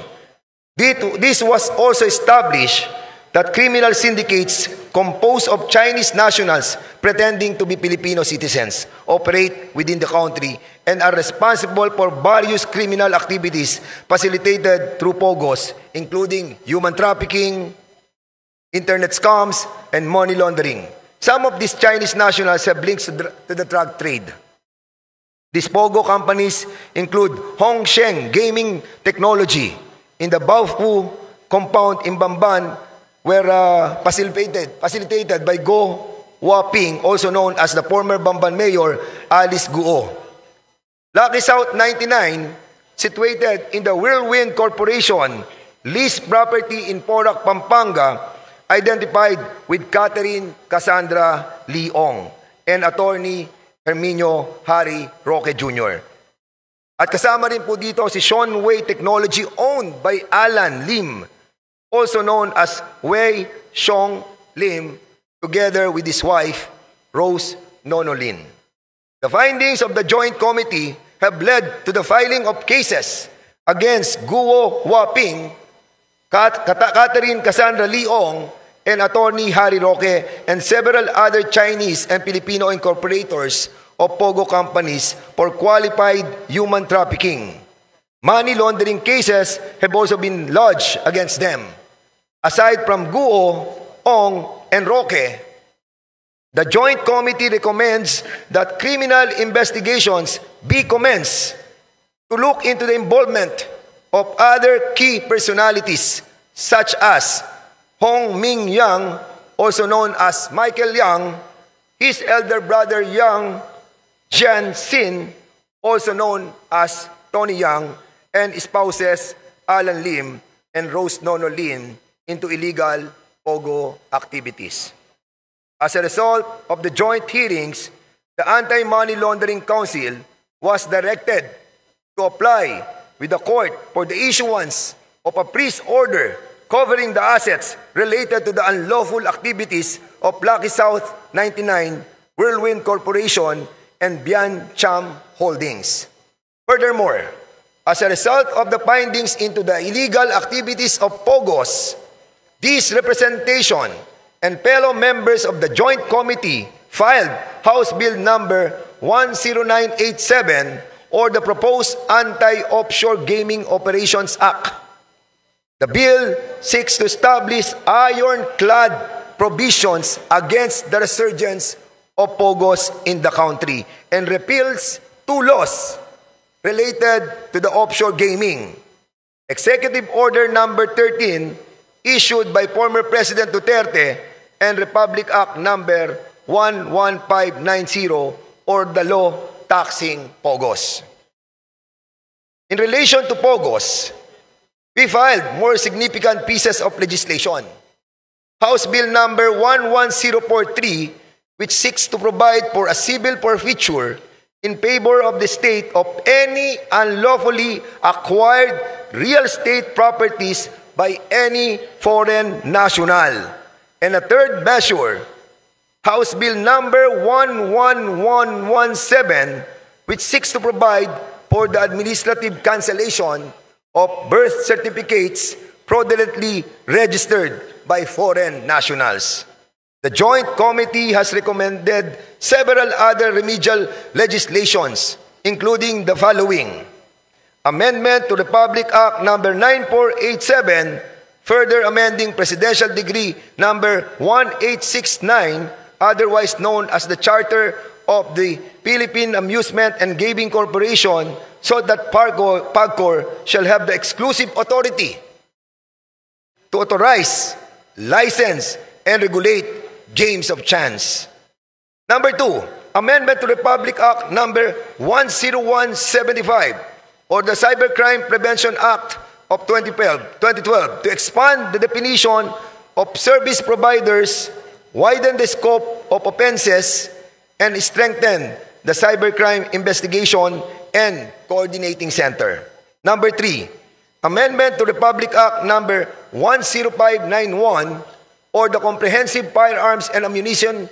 This was also established that criminal syndicates composed of Chinese nationals pretending to be Filipino citizens operate within the country and are responsible for various criminal activities facilitated through POGOs, including human trafficking, internet scams, and money laundering. Some of these Chinese nationals have links to the drug trade. These POGO companies include Hongsheng Gaming Technology in the Baofu compound in Bamban, were facilitated by Go Waping, also known as the former Bamban Mayor Alice Guo. Lucky South 99, situated in the Whirlwind Corporation, leased property in Porac, Pampanga, identified with Catherine Cassandra Leong and attorney Herminio Harry Roque Jr. At kasama rin po dito si Sean Wei Technology owned by Alan Lim, also known as Wei Xiong Lim, together with his wife, Rose Nono Lin. The findings of the Joint Committee have led to the filing of cases against Guo Waping, Catherine Cassandra Leong, and attorney Harry Roque, and several other Chinese and Filipino incorporators of POGO companies for qualified human trafficking. Money laundering cases have also been lodged against them. Aside from Guo, Ong, and Roque, the Joint Committee recommends that criminal investigations be commenced to look into the involvement of other key personalities such as Hong Ming Yang, also known as Michael Yang, his elder brother Yang Jian Xin, also known as Tony Yang, and spouses Alan Lim and Rose Nono Lin into illegal POGO activities. As a result of the joint hearings, the Anti-Money Laundering Council was directed to apply with the court for the issuance of a freeze order covering the assets related to the unlawful activities of Lucky South 99, Whirlwind Corporation, and Bian Cham Holdings. Furthermore, as a result of the findings into the illegal activities of POGOs, this representation and fellow members of the Joint Committee filed House Bill number 10987, or the proposed Anti-Offshore Gaming Operations Act. The bill seeks to establish ironclad provisions against the resurgence of POGOs in the country and repeals two laws related to the offshore gaming. Executive Order number 13, issued by former President Duterte, and Republic Act number 11590, or the law taxing POGOs. In relation to POGOs, we filed more significant pieces of legislation. House Bill number 11043, which seeks to provide for a civil forfeiture in favor of the state of any unlawfully acquired real estate properties by any foreign national. And a third measure, House Bill number 11117, which seeks to provide for the administrative cancellation of birth certificates fraudulently registered by foreign nationals. The Joint Committee has recommended several other remedial legislations, including the following: Amendment to Republic Act number 9487, further amending Presidential Decree number 1869, otherwise known as the Charter of the Philippine Amusement and Gaming Corporation, so that PAGCOR shall have the exclusive authority to authorize, license, and regulate games of chance. Number 2, Amendment to Republic Act number 10175 or the Cybercrime Prevention Act of 2012 to expand the definition of service providers, widen the scope of offenses, and strengthen the Cybercrime Investigation and Coordinating Center. Number 3, Amendment to Republic Act number 10591 or the Comprehensive Firearms and Ammunition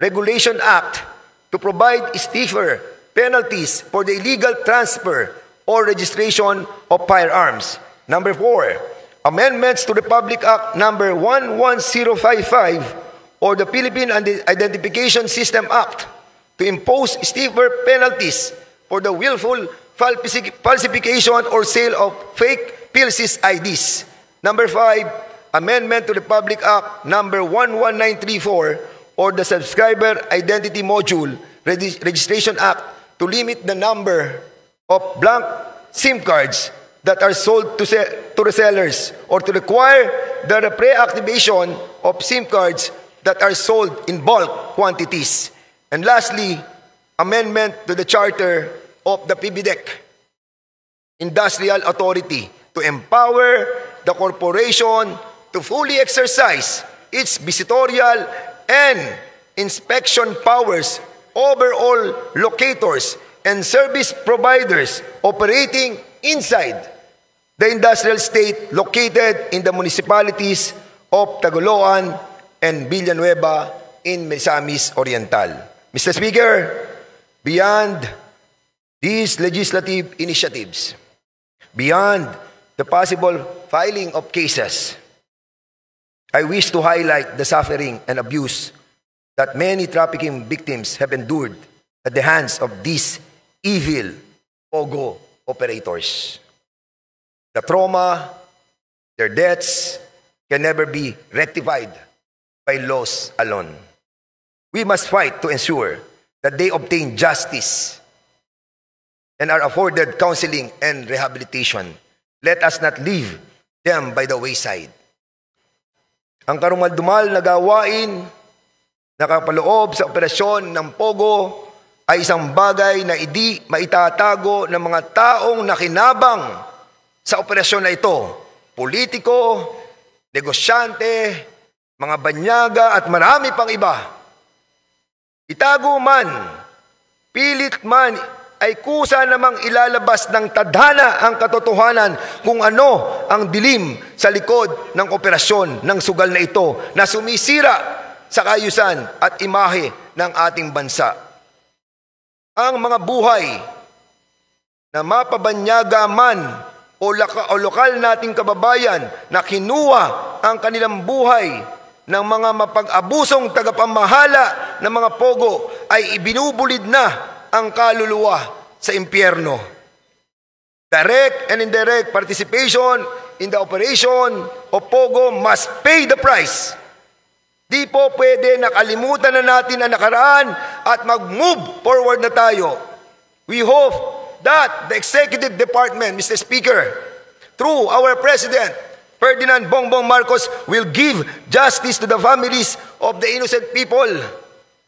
Regulation Act to provide stiffer penalties for the illegal transfer or registration of firearms. Number 4, amendments to Republic Act number 11055 or the Philippine Identification System Act to impose stiffer penalties for the willful falsification or sale of fake PLC's IDs. Number 5, amendment to Republic Act number 11934 or the Subscriber Identity Module Registration Act to limit the number of blank SIM cards that are sold to resellers or to require the pre-activation of SIM cards that are sold in bulk quantities. And lastly, amendment to the Charter of the PBDEC Industrial Authority to empower the corporation to fully exercise its visitorial and inspection powers over all locators and service providers operating inside the industrial state located in the municipalities of Tagoloan and Villanueva in Misamis Oriental. Mr. Speaker, beyond these legislative initiatives, beyond the possible filing of cases, I wish to highlight the suffering and abuse that many trafficking victims have endured at the hands of these evil POGO operators. The trauma, their deaths can never be rectified by laws alone. We must fight to ensure that they obtain justice and are afforded counseling and rehabilitation. Let us not leave them by the wayside. Ang karumal-dumal na gawain na kapaloob sa operasyon ng POGO ay isang bagay na hindi maitatago ng mga taong nakinabang sa operasyon na ito. Politiko, negosyante, mga banyaga at marami pang iba. Itago man, pilit man, ay kusa namang ilalabas ng tadhana ang katotohanan kung ano ang dilim sa likod ng operasyon ng sugal na ito na sumisira sa kaayusan at imahe ng ating bansa. Ang mga buhay na mapabanyaga man o lokal nating kababayan na kinuha ang kanilang buhay ng mga mapag-abusong tagapamahala ng mga POGO ay ibinubulid na ang kaluluwa sa impyerno. Direct and indirect participation in the operation of POGO must pay the price. Di po pwede nakalimutan na natin ang nakaraan at mag-move forward na tayo. We hope that the Executive Department, Mr. Speaker, through our President, Ferdinand Bongbong Marcos, will give justice to the families of the innocent people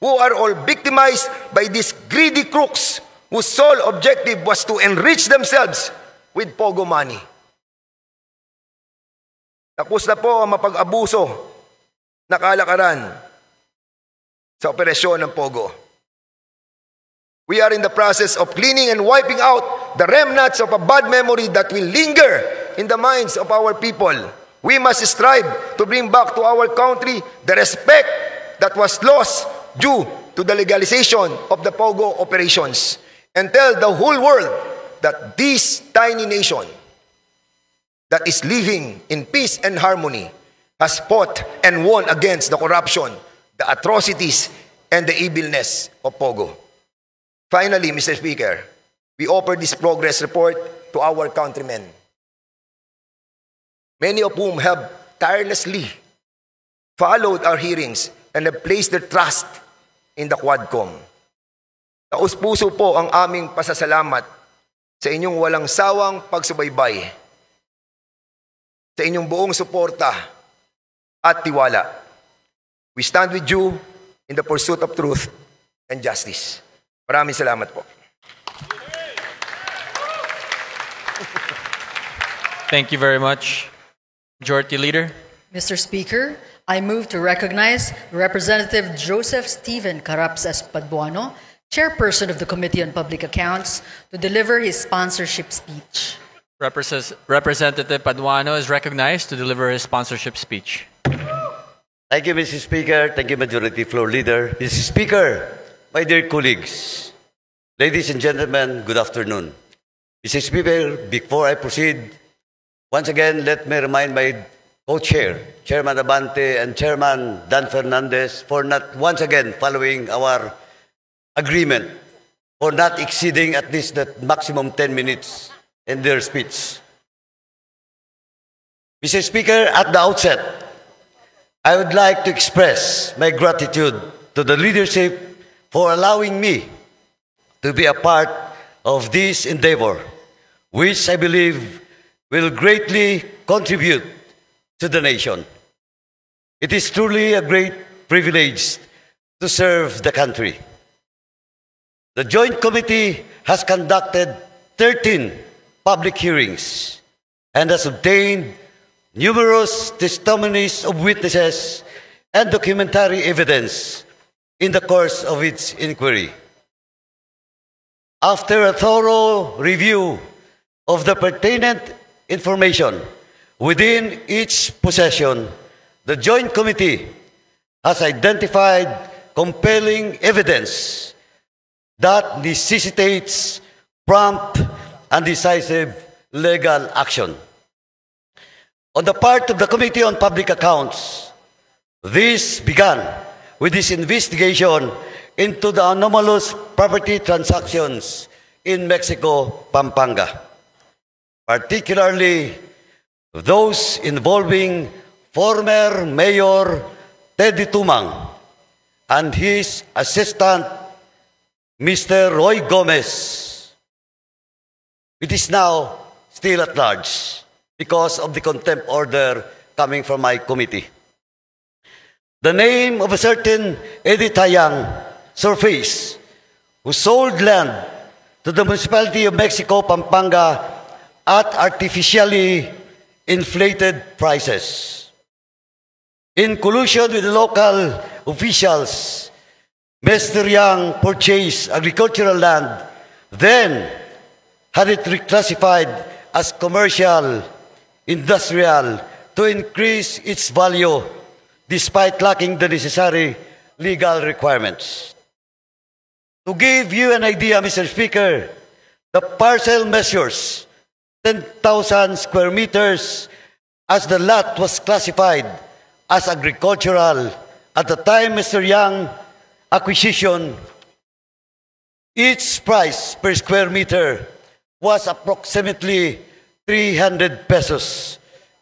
who are all victimized by these greedy crooks whose sole objective was to enrich themselves with POGO money. Tapos na po ang mapag-abuso na kalakaran sa operasyon ng POGO. We are in the process of cleaning and wiping out the remnants of a bad memory that will linger in the minds of our people. We must strive to bring back to our country the respect that was lost due to the legalization of the POGO operations, and tell the whole world that this tiny nation that is living in peace and harmony has fought and won against the corruption, the atrocities, and the evilness of POGO. Finally, Mr. Speaker, we offer this progress report to our countrymen, many of whom have tirelessly followed our hearings and have placed their trust in the Quadcom. Taus-puso po ang aming pasasalamat sa inyong walang sawang pagsubaybay, sa inyong buong suporta at tiwala. We stand with you in the pursuit of truth and justice. Maraming salamat po. Thank you very much. Majority Leader. Mr. Speaker, I move to recognize Representative Joseph Stephen Carapsas Paduano, Chairperson of the Committee on Public Accounts, to deliver his sponsorship speech. Representative Paduano is recognized to deliver his sponsorship speech. Thank you, Mr. Speaker. Thank you, Majority Floor Leader. Mr. Speaker, my dear colleagues, ladies and gentlemen, good afternoon. Mr. Speaker, before I proceed, once again, let me remind my co-chair, Chairman Abante and Chairman Dan Fernandez, for not once again following our agreement, for not exceeding at least the maximum 10 minutes in their speech. Mr. Speaker, at the outset, I would like to express my gratitude to the leadership for allowing me to be a part of this endeavor, which I believe will greatly contribute to the nation. It is truly a great privilege to serve the country. The Joint Committee has conducted 13 public hearings and has obtained numerous testimonies of witnesses and documentary evidence in the course of its inquiry. After a thorough review of the pertinent information within each possession, the Joint Committee has identified compelling evidence that necessitates prompt and decisive legal action. On the part of the Committee on Public Accounts, this began with this investigation into the anomalous property transactions in Mexico, Pampanga, particularly those involving former Mayor Teddy Tumang and his assistant, Mr. Roy Gomez. It is now still at large because of the contempt order coming from my committee. The name of a certain Eddie Tayang surfaced, who sold land to the municipality of Mexico, Pampanga, at artificially inflated prices. In collusion with the local officials, Mr. Yang purchased agricultural land, then had it reclassified as commercial, industrial, to increase its value despite lacking the necessary legal requirements. To give you an idea, Mr. Speaker, the parcel measures 10,000 square meters as the lot was classified as agricultural at the time Mr. Yang acquisition. Each price per square meter was approximately 300 pesos,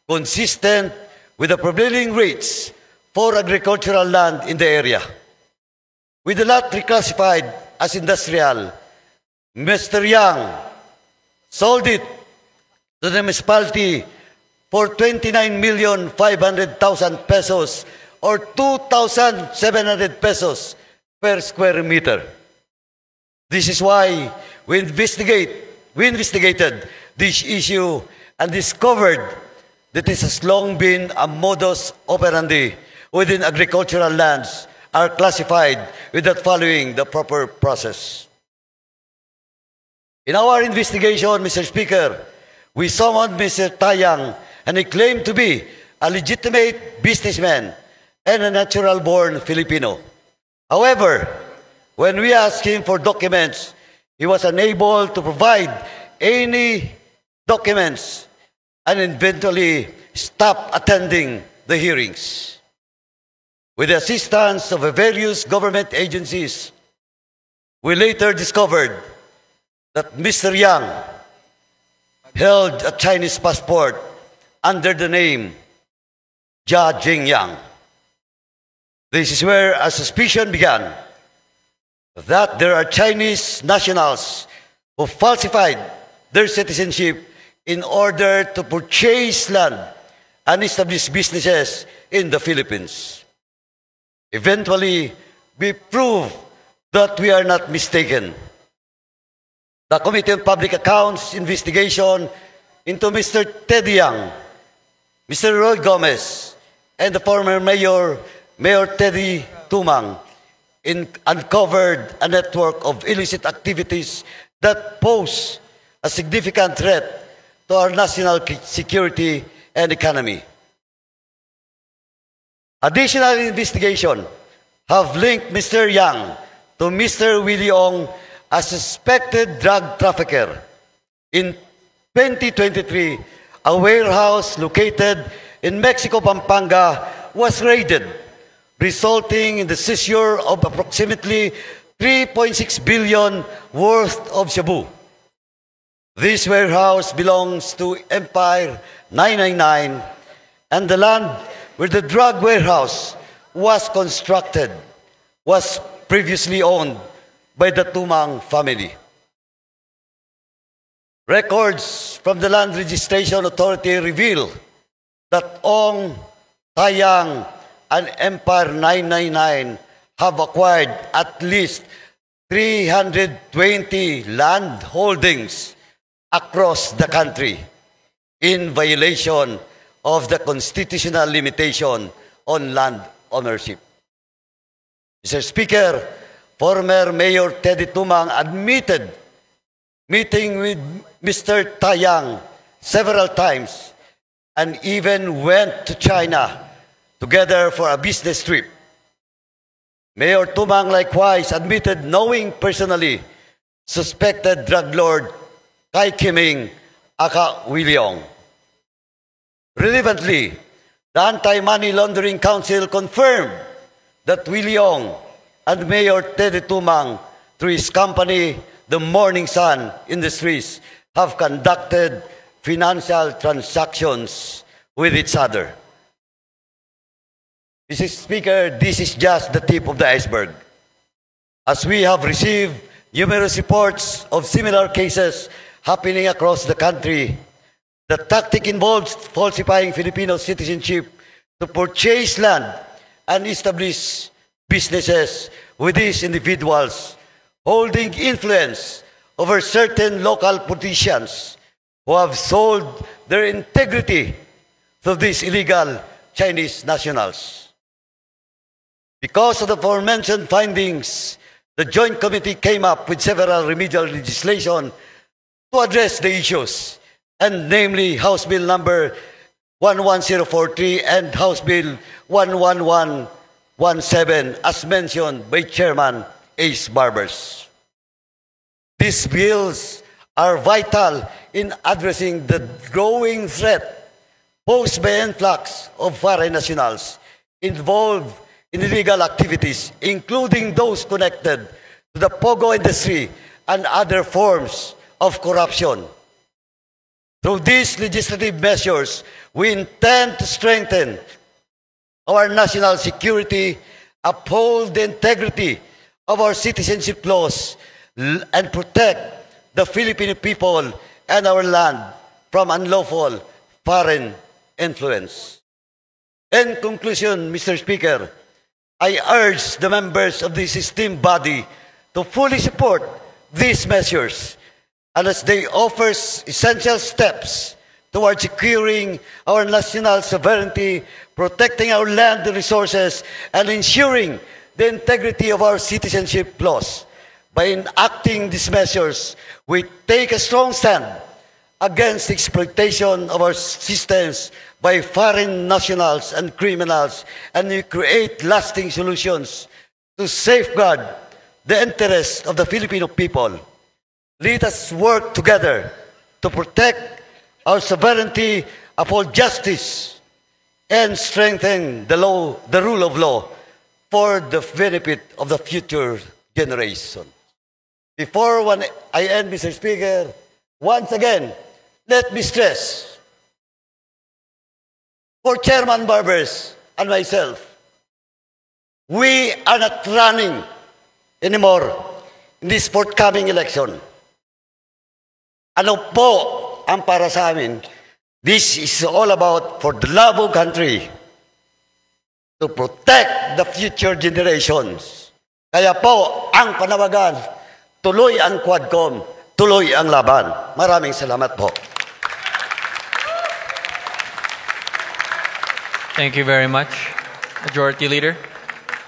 consistent with the prevailing rates for agricultural land in the area. With the lot reclassified as industrial, Mr. Yang sold it to the municipality for 29,500,000 pesos or 2,700 pesos per square meter. This is why we investigated this issue and discovered that it has long been a modus operandi within agricultural lands are classified without following the proper process. In our investigation, Mr. Speaker, we summoned Mr. Tayang, and he claimed to be a legitimate businessman and a natural-born Filipino. However, when we asked him for documents, he was unable to provide any documents and eventually stopped attending the hearings. With the assistance of various government agencies, we later discovered that Mr. Yang held a Chinese passport under the name Jia Jingyang. This is where a suspicion began that there are Chinese nationals who falsified their citizenship in order to purchase land and establish businesses in the Philippines. Eventually, we proved that we are not mistaken. The Committee on Public Accounts investigation into Mr. Teddy Yang, Mr. Roy Gomez, and the former Mayor Teddy Tumang uncovered a network of illicit activities that pose a significant threat to our national security and economy. Additional investigation have linked Mr. Yang to Mr. Willie Ong, a suspected drug trafficker. In 2023, a warehouse located in Mexico, Pampanga was raided, resulting in the seizure of approximately 3.6 billion worth of shabu. This warehouse belongs to Empire 999, and the land where the drug warehouse was constructed was previously owned by the Tumang family. Records from the Land Registration Authority reveal that Ong, Tayang, and Empire 999 have acquired at least 320 land holdings across the country in violation of the constitutional limitation on land ownership. Mr. Speaker, former Mayor Teddy Tumang admitted meeting with Mr. Tayang several times and even went to China together for a business trip. Mayor Tumang likewise admitted knowing personally suspected drug lord Kai Kiming aka Willie Ong. Relevantly, the Anti-Money Laundering Council confirmed that Willie Ong and Mayor Teddy Tumang, through his company, the Morning Sun Industries, have conducted financial transactions with each other. Mr. Speaker, this is just the tip of the iceberg. As we have received numerous reports of similar cases happening across the country, the tactic involves falsifying Filipino citizenship to purchase land and establish businesses with these individuals holding influence over certain local politicians who have sold their integrity to these illegal Chinese nationals. Because of the aforementioned findings, the Joint Committee came up with several remedial legislation to address the issues, and namely House Bill number 11043 and House Bill 11117, as mentioned by Chairman Ace Barbers. These bills are vital in addressing the growing threat posed by influx of foreign nationals involved in illegal activities, including those connected to the POGO industry and other forms of corruption. Through these legislative measures, we intend to strengthen our national security, uphold the integrity of our citizenship laws, and protect the Filipino people and our land from unlawful foreign influence. In conclusion, Mr. Speaker, I urge the members of this esteemed body to fully support these measures, and as they offer essential steps towards securing our national sovereignty, protecting our land resources, and ensuring the integrity of our citizenship laws. By enacting these measures, we take a strong stand against the exploitation of our systems by foreign nationals and criminals, and we create lasting solutions to safeguard the interests of the Filipino people. Let us work together to protect our sovereignty, uphold justice, and strengthen the rule of law for the benefit of the future generation. Before I end, Mr. Speaker, once again, let me stress for Chairman Barbers and myself, we are not running anymore in this forthcoming election. Ano po ang para sa amin? This is all about for the love of country, to protect the future generations. Kaya po ang panawagan, tuloy ang Quadcom, tuloy ang laban. Maraming salamat po. Thank you very much. Majority Leader.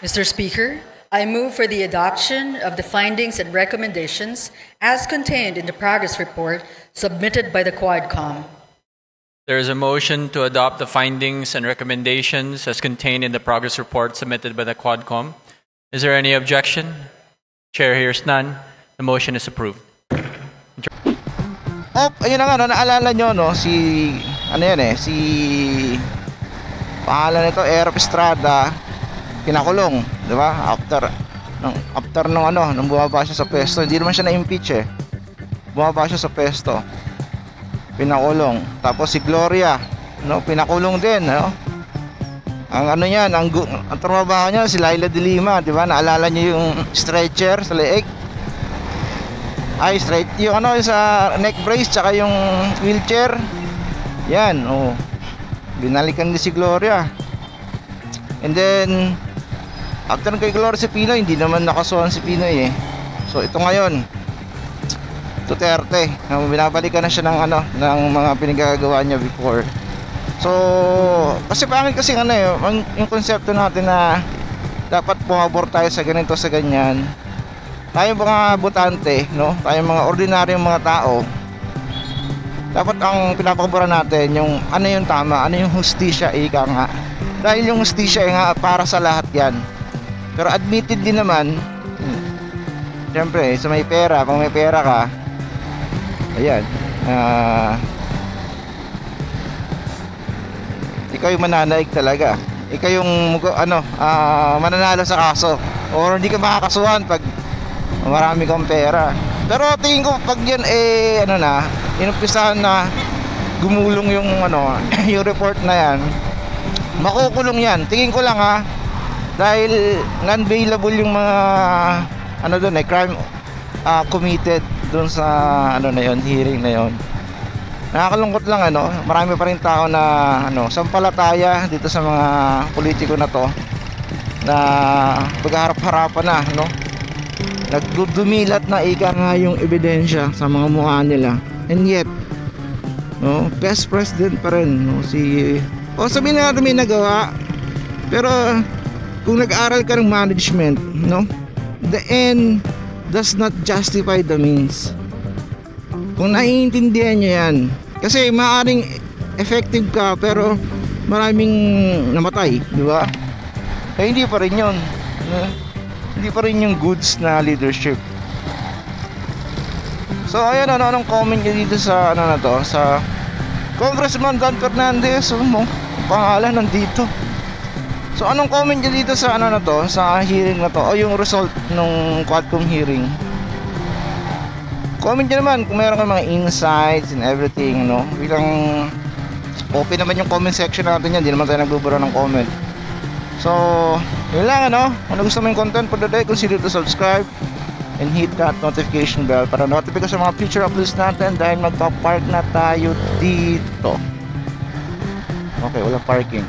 Mr. Speaker, I move for the adoption of the findings and recommendations as contained in the progress report submitted by the Quadcom. There is a motion to adopt the findings and recommendations as contained in the progress report submitted by the Quadcom. Is there any objection? Chair hears none. The motion is approved. Ayun na nga, no, naalala nyo, no, si pangalan nito, Erap Estrada, kinakulong, di ba? After nung bumaba siya sa pwesto, hindi naman siya na-impeach eh. Bumaba siya sa pwesto, pinakulong. Tapos si Gloria, no, pinakulong din, no? Ang trabaho niya si Laila de Lima, di ba? Naalala niyo yung stretcher sa leeg? Ay, straight yung sa neck brace tsaka yung wheelchair. Yan, oh. Binalikan din si Gloria. And then after kay Gloria si Pinoy, hindi naman nakasuhan si Pinoy eh. So ito ngayon, Duterte, binabalikan na siya ng mga pinagagawa niya before. So kasi pangit kasi yung konsepto natin na dapat pumabor tayo sa ganito sa ganyan. Tayong mga botante, no? Tayong mga ordinaryong mga tao, dapat ang pinapaboran natin yung ano yung tama, ano yung hustisya, ika nga. Dahil yung hustisya nga para sa lahat yan. Pero admitted din naman, siyempre sa may pera, pag may pera ka, ayan, ikaw yung mananaig talaga. Ikaw yung mananalo sa kaso, or hindi ka makakasuhan pag marami kang pera. Pero tingin ko pag yan inumpisahan na gumulong yung yung report na yan, makukulong yan. Tingin ko lang dahil non-bailable yung mga crime committed doon sa hearing na yon. Nakakalungkot lang marami pa rin tao na sampalataya dito sa mga politiko na to, na pagharap-harapan na nagdudumilat na ika nga yung ebidensya sa mga mukha nila, and yet best president pa rin sabihin na natin may nagawa, pero kung nag-aral ka ng management, the end does not justify the means. Kung naiintindihan nyo yan, kasi maaaring effective ka pero maraming namatay, di ba? Hindi pa rin yun, hindi pa rin yung goods na leadership. So ayan, anong comment nyo dito sa sa Congressman Don Fernandez, pangalan nandito. So anong comment nyo dito sa sa hearing na to, o yung result ng Quadcom hearing? Comment nyo naman kung meron kang mga insights and everything, bilang open naman yung comment section natin yan, hindi naman tayo nagbubura ng comment. So yun lang, kung gusto mo yung content for the day, consider to subscribe and hit that notification bell para notify ka sa mga future uploads natin, dahil magpa-park na tayo dito. Okay, wala parking.